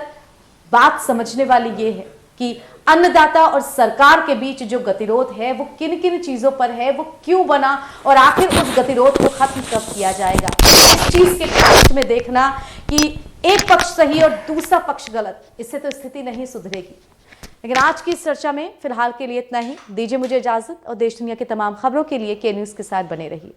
बात समझने वाली ये है कि अन्नदाता और सरकार के बीच जो गतिरोध है वो किन किन चीजों पर है, वो क्यों बना और आखिर उस गतिरोध को खत्म कब किया जाएगा। इस चीज के पक्ष में देखना कि एक पक्ष सही और दूसरा पक्ष गलत, इससे तो स्थिति नहीं सुधरेगी। लेकिन आज की इस चर्चा में फिलहाल के लिए इतना ही। दीजिए मुझे इजाजत और देश दुनिया की तमाम खबरों के लिए के न्यूज के साथ बने रहिए।